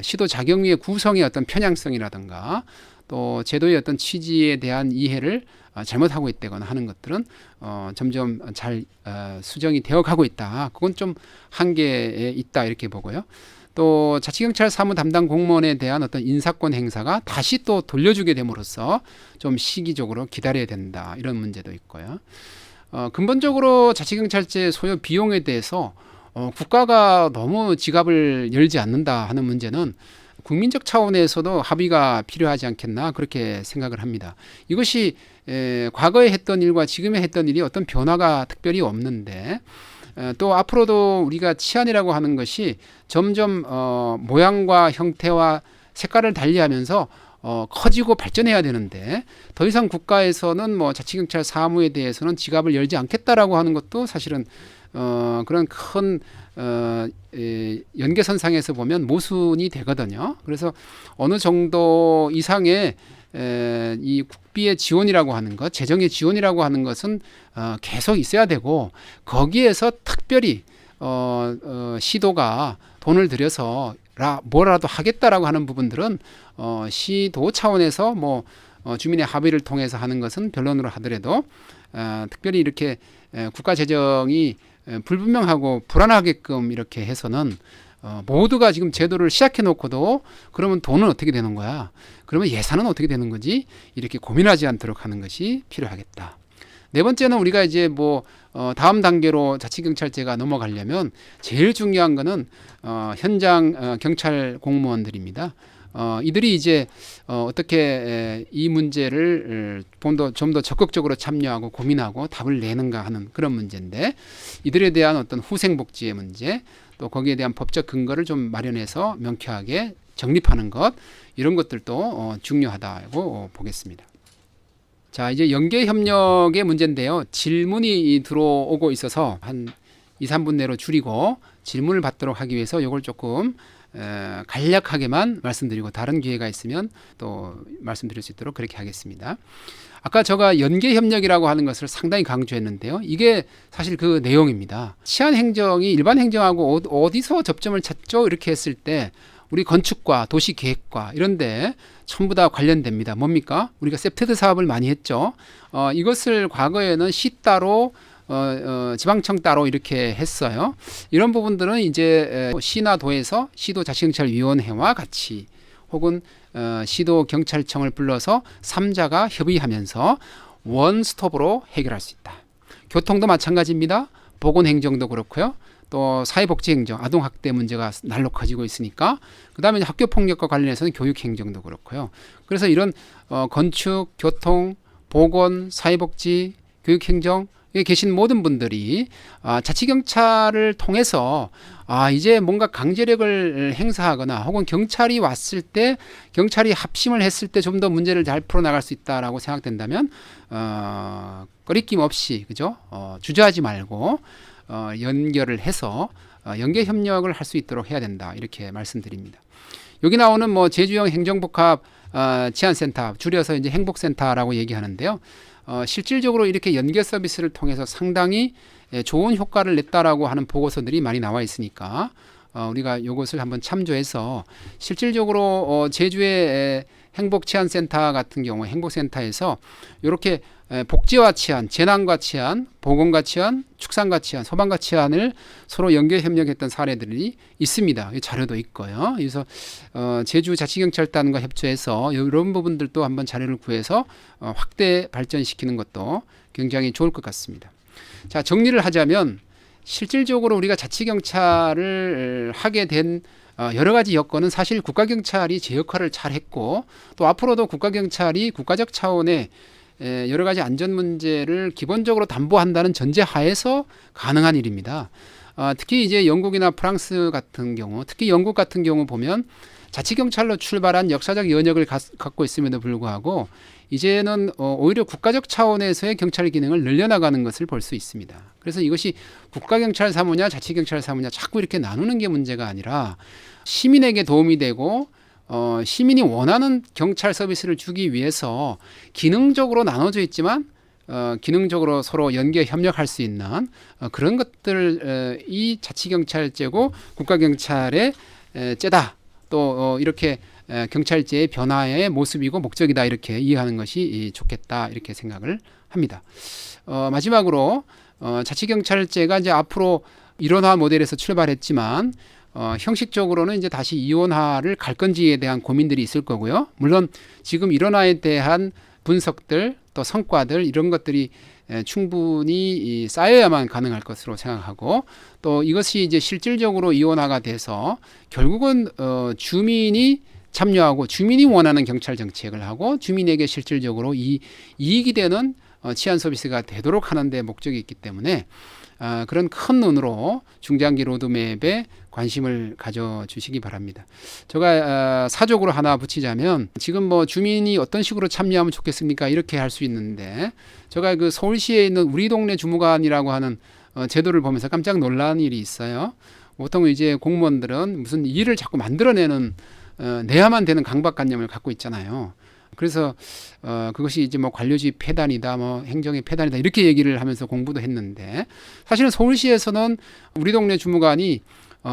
시도 자격위의 구성의 어떤 편향성이라든가 또 제도의 어떤 취지에 대한 이해를 잘못하고 있다거나 하는 것들은 점점 잘 수정이 되어 가고 있다. 그건 좀 한계에 있다 이렇게 보고요. 또 자치경찰 사무 담당 공무원에 대한 어떤 인사권 행사가 다시 또 돌려주게 됨으로써 좀 시기적으로 기다려야 된다 이런 문제도 있고요. 근본적으로 자치경찰제 소요 비용에 대해서 국가가 너무 지갑을 열지 않는다 하는 문제는 국민적 차원에서도 합의가 필요하지 않겠나 그렇게 생각을 합니다. 이것이 과거에 했던 일과 지금에 했던 일이 어떤 변화가 특별히 없는데 또 앞으로도 우리가 치안이라고 하는 것이 점점 모양과 형태와 색깔을 달리하면서 커지고 발전해야 되는데 더 이상 국가에서는 뭐 자치경찰 사무에 대해서는 지갑을 열지 않겠다라고 하는 것도 사실은 그런 큰 연계선상에서 보면 모순이 되거든요. 그래서 어느 정도 이상의 이 국비의 지원이라고 하는 것, 재정의 지원이라고 하는 것은 계속 있어야 되고 거기에서 특별히 시도가 돈을 들여서 뭐라도 하겠다라고 하는 부분들은 시도 차원에서 뭐 주민의 합의를 통해서 하는 것은 변론으로 하더라도 특별히 이렇게 국가 재정이 불분명하고 불안하게끔 이렇게 해서는 모두가 지금 제도를 시작해 놓고도 그러면 돈은 어떻게 되는 거야? 그러면 예산은 어떻게 되는 거지? 이렇게 고민하지 않도록 하는 것이 필요하겠다. 네 번째는 우리가 이제 뭐 다음 단계로 자치경찰제가 넘어가려면 제일 중요한 거는 현장 경찰 공무원들입니다. 이들이 이제 어떻게 이 문제를 좀 더 적극적으로 참여하고 고민하고 답을 내는가 하는 그런 문제인데 이들에 대한 어떤 후생복지의 문제 또 거기에 대한 법적 근거를 좀 마련해서 명쾌하게 정립하는 것 이런 것들도 중요하다고 보겠습니다. 자, 이제 연계협력의 문제인데요. 질문이 들어오고 있어서 한 2, 3분 내로 줄이고 질문을 받도록 하기 위해서 이걸 조금 간략하게만 말씀드리고 다른 기회가 있으면 또 말씀드릴 수 있도록 그렇게 하겠습니다. 아까 제가 연계협력이라고 하는 것을 상당히 강조했는데요. 이게 사실 그 내용입니다. 치안행정이 일반 행정하고 어디서 접점을 찾죠? 이렇게 했을 때 우리 건축과 도시계획과 이런데 전부 다 관련됩니다. 뭡니까? 우리가 셉테드 사업을 많이 했죠. 이것을 과거에는 시 따로 지방청 따로 이렇게 했어요. 이런 부분들은 이제 시나 도에서 시도 자치경찰위원회와 같이 혹은 시도 경찰청을 불러서 3자가 협의하면서 원스톱으로 해결할 수 있다. 교통도 마찬가지입니다. 보건행정도 그렇고요. 또 사회복지행정, 아동학대 문제가 날로 커지고 있으니까 그 다음에 학교폭력과 관련해서는 교육행정도 그렇고요. 그래서 이런 건축, 교통, 보건, 사회복지, 교육행정 에 계신 모든 분들이 자치경찰을 통해서 이제 뭔가 강제력을 행사하거나 혹은 경찰이 왔을 때 경찰이 합심을 했을 때 좀 더 문제를 잘 풀어나갈 수 있다라고 생각된다면 꺼리낌 없이 그죠? 주저하지 말고 연결을 해서 연계 협력을 할 수 있도록 해야 된다 이렇게 말씀드립니다. 여기 나오는 뭐 제주형 행정복합 치안센터 줄여서 이제 행복센터라고 얘기하는데요. 실질적으로 이렇게 연계 서비스를 통해서 상당히 좋은 효과를 냈다라고 하는 보고서들이 많이 나와 있으니까 우리가 이것을 한번 참조해서 실질적으로 제주의 행복치안센터 같은 경우 행복센터에서 이렇게 복지와 치안, 재난과 치안, 보건과 치안, 축산과 치안, 소방과 치안을 서로 연계 협력했던 사례들이 있습니다. 자료도 있고요. 그래서 제주자치경찰단과 협조해서 이런 부분들도 한번 자료를 구해서 확대 발전시키는 것도 굉장히 좋을 것 같습니다. 자, 정리를 하자면 실질적으로 우리가 자치경찰을 하게 된 여러 가지 여건은 사실 국가경찰이 제 역할을 잘 했고 또 앞으로도 국가경찰이 국가적 차원의 여러 가지 안전 문제를 기본적으로 담보한다는 전제 하에서 가능한 일입니다. 특히 이제 영국이나 프랑스 같은 경우, 특히 영국 같은 경우 보면 자치경찰로 출발한 역사적 연역을 갖고 있음에도 불구하고 이제는 오히려 국가적 차원에서의 경찰 기능을 늘려나가는 것을 볼 수 있습니다. 그래서 이것이 국가경찰 사무냐 자치경찰 사무냐 자꾸 이렇게 나누는 게 문제가 아니라 시민에게 도움이 되고 시민이 원하는 경찰 서비스를 주기 위해서 기능적으로 나눠져 있지만 기능적으로 서로 연계 협력할 수 있는 그런 것들이 자치경찰제고 국가경찰의 제다. 또 이렇게 경찰제의 변화의 모습이고 목적이다 이렇게 이해하는 것이 좋겠다 이렇게 생각을 합니다. 마지막으로 자치경찰제가 이제 앞으로 일원화 모델에서 출발했지만 형식적으로는 이제 다시 이원화를 갈 건지에 대한 고민들이 있을 거고요. 물론 지금 일원화에 대한 분석들 또 성과들 이런 것들이 충분히 쌓여야만 가능할 것으로 생각하고 또 이것이 이제 실질적으로 이원화가 돼서 결국은 주민이 참여하고 주민이 원하는 경찰 정책을 하고 주민에게 실질적으로 이익이 되는 치안 서비스가 되도록 하는 데 목적이 있기 때문에 그런 큰 눈으로 중장기 로드맵에 관심을 가져주시기 바랍니다. 제가 사족으로 하나 붙이자면 지금 뭐 주민이 어떤 식으로 참여하면 좋겠습니까? 이렇게 할 수 있는데 제가 그 서울시에 있는 우리 동네 주무관이라고 하는 제도를 보면서 깜짝 놀란 일이 있어요. 보통 이제 공무원들은 무슨 일을 자꾸 만들어내는 내야만 되는 강박관념을 갖고 있잖아요. 그래서 그것이 이제 뭐 관료주의 폐단이다, 뭐 행정의 폐단이다 이렇게 얘기를 하면서 공부도 했는데 사실은 서울시에서는 우리 동네 주무관이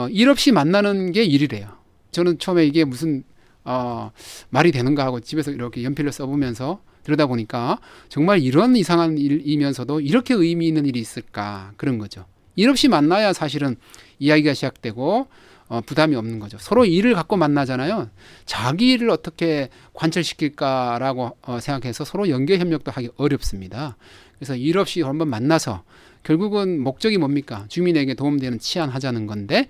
일 없이 만나는 게 일이래요. 저는 처음에 이게 무슨 말이 되는가 하고 집에서 이렇게 연필로 써보면서 들여다보니까 정말 이런 이상한 일이면서도 이렇게 의미 있는 일이 있을까 그런 거죠. 일 없이 만나야 사실은 이야기가 시작되고 부담이 없는 거죠. 서로 일을 갖고 만나잖아요. 자기 일을 어떻게 관철시킬까라고 생각해서 서로 연계 협력도 하기 어렵습니다. 그래서 일 없이 한번 만나서 결국은 목적이 뭡니까? 주민에게 도움되는 치안하자는 건데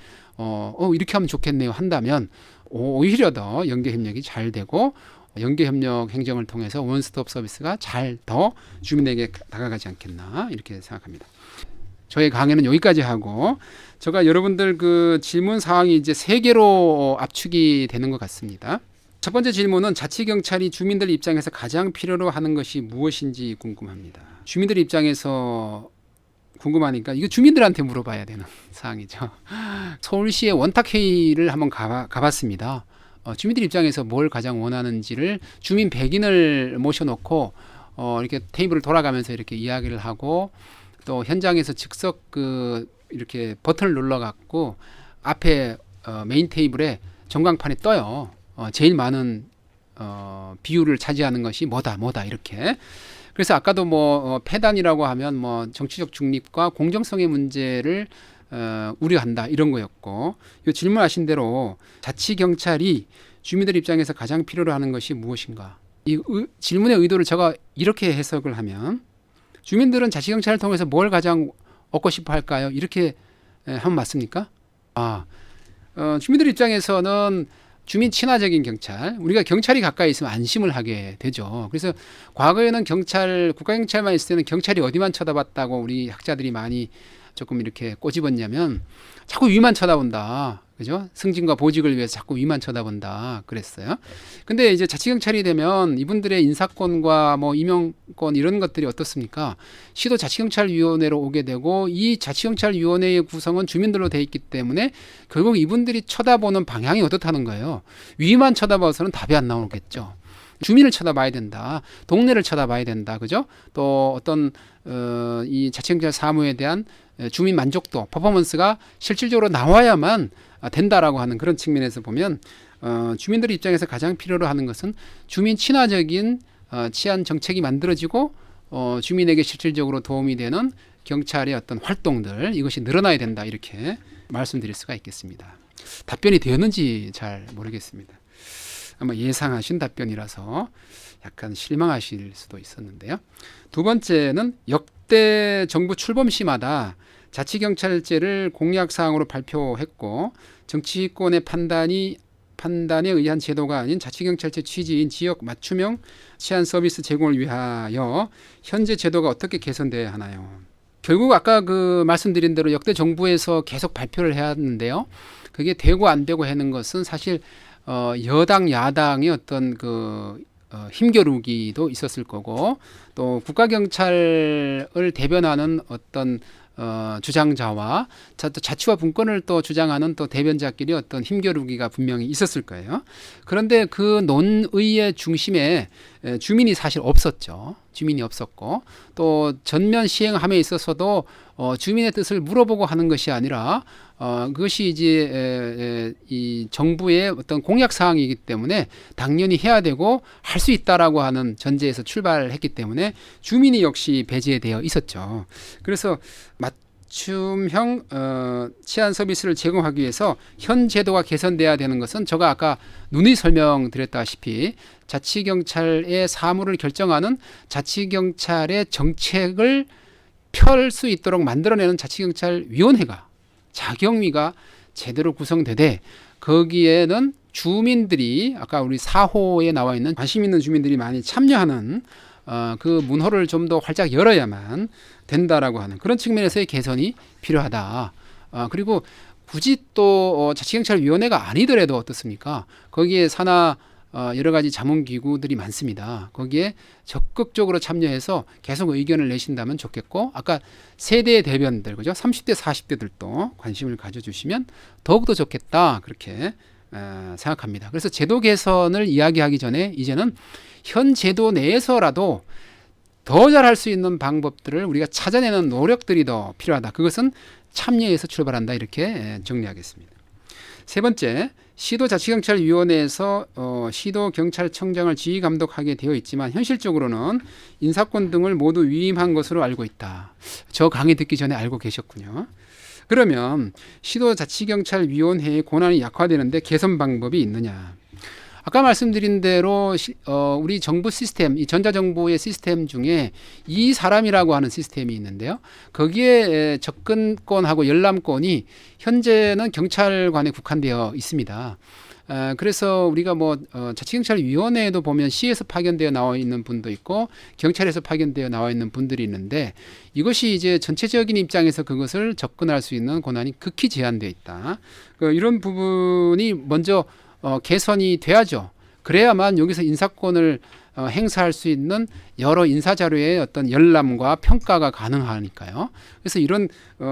이렇게 하면 좋겠네요 한다면 오히려 더 연계 협력이 잘 되고 연계 협력 행정을 통해서 원스톱 서비스가 잘 더 주민에게 다가가지 않겠나 이렇게 생각합니다. 저의 강의는 여기까지 하고 제가 여러분들 그 질문 사항이 이제 3개로 압축이 되는 것 같습니다. 첫 번째 질문은 자치경찰이 주민들 입장에서 가장 필요로 하는 것이 무엇인지 궁금합니다. 주민들 입장에서 궁금하니까 이거 주민들한테 물어봐야 되는 사항이죠. 서울시의 원탁회의를 한번 가봤습니다. 주민들 입장에서 뭘 가장 원하는지를 주민 100인을 모셔놓고 이렇게 테이블을 돌아가면서 이렇게 이야기를 하고 또 현장에서 즉석 이렇게 버튼을 눌러갖고 앞에 메인 테이블에 전광판에 떠요. 제일 많은 비율을 차지하는 것이 뭐다 이렇게. 그래서 아까도 뭐 폐단이라고 하면 뭐 정치적 중립과 공정성의 문제를 우려한다 이런 거였고 이 질문하신 대로 자치경찰이 주민들 입장에서 가장 필요로 하는 것이 무엇인가? 이 질문의 의도를 제가 이렇게 해석을 하면 주민들은 자치경찰을 통해서 뭘 가장 얻고 싶어 할까요? 이렇게 하면 맞습니까? 주민들 입장에서는 주민 친화적인 경찰, 우리가 경찰이 가까이 있으면 안심을 하게 되죠. 그래서 과거에는 국가경찰만 있을 때는 경찰이 어디만 쳐다봤다고 우리 학자들이 많이 조금 이렇게 꼬집었냐면 자꾸 위만 쳐다본다. 그죠? 승진과 보직을 위해서 자꾸 위만 쳐다본다. 그랬어요. 근데 이제 자치경찰이 되면 이분들의 인사권과 뭐 임용권 이런 것들이 어떻습니까? 시도 자치경찰위원회로 오게 되고 이 자치경찰위원회의 구성은 주민들로 돼 있기 때문에 결국 이분들이 쳐다보는 방향이 어떻다는 거예요. 위만 쳐다봐서는 답이 안 나오겠죠. 주민을 쳐다봐야 된다. 동네를 쳐다봐야 된다. 그죠? 또 어떤 이 자치경찰 사무에 대한 주민 만족도, 퍼포먼스가 실질적으로 나와야만 된다라고 하는 그런 측면에서 보면 주민들 입장에서 가장 필요로 하는 것은 주민 친화적인 치안 정책이 만들어지고 주민에게 실질적으로 도움이 되는 경찰의 어떤 활동들 이것이 늘어나야 된다 이렇게 말씀드릴 수가 있겠습니다. 답변이 되었는지 잘 모르겠습니다. 아마 예상하신 답변이라서 약간 실망하실 수도 있었는데요. 두 번째는 역대 정부 출범 시마다 자치경찰제를 공약사항으로 발표했고 정치권의 판단에 의한 제도가 아닌 자치경찰제 취지인 지역 맞춤형 치안 서비스 제공을 위하여 현재 제도가 어떻게 개선돼야 하나요? 결국 아까 말씀드린 대로 역대 정부에서 계속 발표를 해야 하는데요. 그게 되고 안 되고 하는 것은 사실 여당 야당의 어떤 힘겨루기도 있었을 거고, 또 국가경찰을 대변하는 어떤 주장자와 자치와 분권을 또 주장하는 또 대변자끼리 어떤 힘겨루기가 분명히 있었을 거예요. 그런데 그 논의의 중심에 주민이 사실 없었죠. 주민이 없었고, 또 전면 시행함에 있어서도 주민의 뜻을 물어보고 하는 것이 아니라 그것이 이제 이 정부의 어떤 공약 사항이기 때문에 당연히 해야 되고 할 수 있다라고 하는 전제에서 출발했기 때문에 주민이 역시 배제되어 있었죠. 그래서 맞춤형 치안 서비스를 제공하기 위해서 현 제도가 개선돼야 되는 것은 제가 아까 누누이 설명드렸다시피 자치경찰의 사무를 결정하는 자치경찰의 정책을 펼 수 있도록 만들어내는 자치경찰위원회가 자경위가 제대로 구성되되, 거기에는 주민들이 아까 우리 4호에 나와 있는 관심 있는 주민들이 많이 참여하는 그 문호를 좀 더 활짝 열어야만 된다라고 하는 그런 측면에서의 개선이 필요하다. 그리고 굳이 또 자치경찰위원회가 아니더라도 어떻습니까? 거기에 산하 여러 가지 자문기구들이 많습니다. 거기에 적극적으로 참여해서 계속 의견을 내신다면 좋겠고, 아까 세대 대변들, 그죠? 30대, 40대들도 관심을 가져주시면 더욱더 좋겠다. 그렇게 생각합니다. 그래서 제도 개선을 이야기하기 전에 이제는 현 제도 내에서라도 더 잘할 수 있는 방법들을 우리가 찾아내는 노력들이 더 필요하다. 그것은 참여에서 출발한다. 이렇게 정리하겠습니다. 세 번째, 시도자치경찰위원회에서 시도경찰청장을 지휘감독하게 되어 있지만 현실적으로는 인사권 등을 모두 위임한 것으로 알고 있다. 저 강의 듣기 전에 알고 계셨군요. 그러면 시도자치경찰위원회의 권한이 약화되는데 개선 방법이 있느냐? 아까 말씀드린 대로 우리 정부 시스템, 이 전자정부의 시스템 중에 이 사람이라고 하는 시스템이 있는데요. 거기에 접근권하고 열람권이 현재는 경찰관에 국한되어 있습니다. 그래서 우리가 자치경찰위원회에도 보면 시에서 파견되어 나와 있는 분도 있고 경찰에서 파견되어 나와 있는 분들이 있는데, 이것이 이제 전체적인 입장에서 그것을 접근할 수 있는 권한이 극히 제한되어 있다. 이런 부분이 먼저 개선이 돼야죠. 그래야만 여기서 인사권을 행사할 수 있는 여러 인사자료의 어떤 열람과 평가가 가능하니까요. 그래서 이런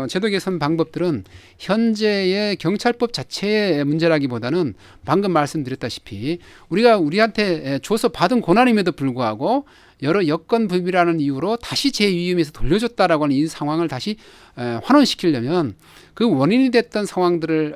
제도 개선 방법들은 현재의 경찰법 자체의 문제라기보다는 방금 말씀드렸다시피 우리한테 줘서 받은 권한임에도 불구하고 여러 여건 불비라는 이유로 다시 재위임해서 돌려줬다라고 하는 이 상황을 다시 환원시키려면 그 원인이 됐던 상황들을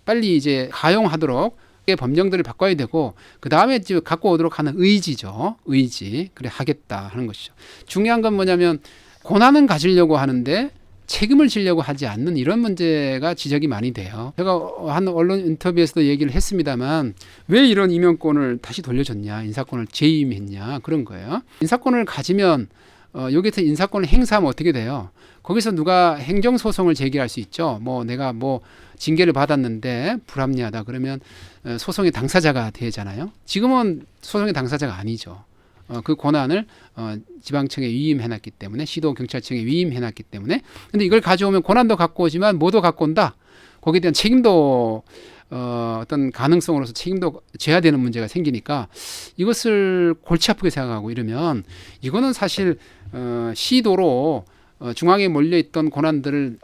빨리 이제 가용하도록 법령들을 바꿔야 되고, 그 다음에 갖고 오도록 하는 의지죠. 의지. 그래 하겠다 하는 것이죠. 중요한 건 뭐냐면 권한은 가지려고 하는데 책임을 지려고 하지 않는 이런 문제가 지적이 많이 돼요. 제가 한 언론 인터뷰에서도 얘기를 했습니다만 왜 이런 임명권을 다시 돌려줬냐, 인사권을 재임했냐, 그런 거예요. 인사권을 가지면 여기서 인사권을 행사하면 어떻게 돼요? 거기서 누가 행정소송을 제기할 수 있죠. 내가 징계를 받았는데 불합리하다 그러면 소송의 당사자가 되잖아요. 지금은 소송의 당사자가 아니죠. 그 권한을 지방청에 위임해놨기 때문에, 시도경찰청에 위임해놨기 때문에. 근데 이걸 가져오면 권한도 갖고 오지만 뭐도 갖고 온다. 거기에 대한 책임도 어떤 가능성으로서 책임도 져야 되는 문제가 생기니까 이것을 골치 아프게 생각하고 이러면 이거는 사실 시도로 중앙에 몰려있던 권한들을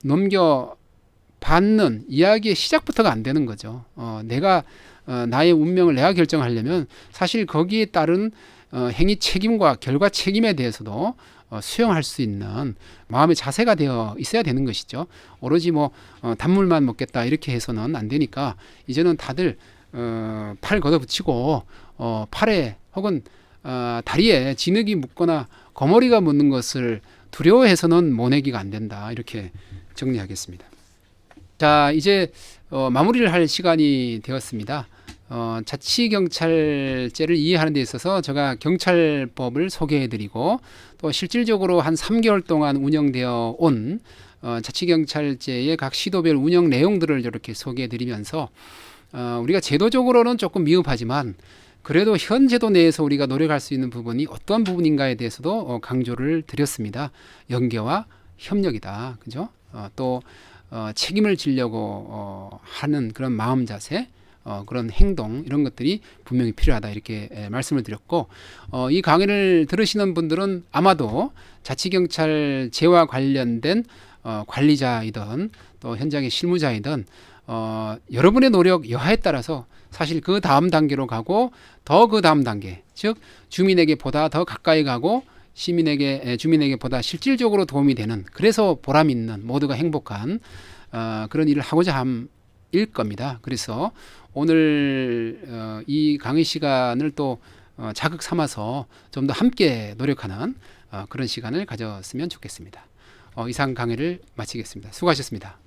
넘겨받는 이야기의 시작부터가 안 되는 거죠. 내가 나의 운명을 내가 결정하려면 사실 거기에 따른 행위 책임과 결과 책임에 대해서도 수용할 수 있는 마음의 자세가 되어 있어야 되는 것이죠. 오로지 단물만 먹겠다 이렇게 해서는 안 되니까 이제는 다들 팔 걷어붙이고 팔에 혹은 다리에 진흙이 묻거나 거머리가 묻는 것을 두려워해서는 모내기가 안 된다. 이렇게 정리하겠습니다. 자, 이제 마무리를 할 시간이 되었습니다. 자치경찰제를 이해하는 데 있어서 제가 경찰법을 소개해드리고 또 실질적으로 한 3개월 동안 운영되어 온 자치경찰제의 각 시도별 운영 내용들을 이렇게 소개해드리면서 우리가 제도적으로는 조금 미흡하지만 그래도 현 제도 내에서 우리가 노력할 수 있는 부분이 어떤 부분인가에 대해서도 강조를 드렸습니다. 연계와 협력이다. 그죠? 또 책임을 지려고 하는 그런 마음 자세, 그런 행동 이런 것들이 분명히 필요하다 이렇게 말씀을 드렸고 이 강의를 들으시는 분들은 아마도 자치경찰제와 관련된 관리자이든 또 현장의 실무자이든 여러분의 노력 여하에 따라서 사실 그 다음 단계로 가고 더 그 다음 단계 즉 주민에게 보다 더 가까이 가고 주민에게 보다 실질적으로 도움이 되는 그래서 보람 있는 모두가 행복한 그런 일을 하고자 함일 겁니다. 그래서 오늘 이 강의 시간을 또 자극 삼아서 좀 더 함께 노력하는 그런 시간을 가졌으면 좋겠습니다. 이상 강의를 마치겠습니다. 수고하셨습니다.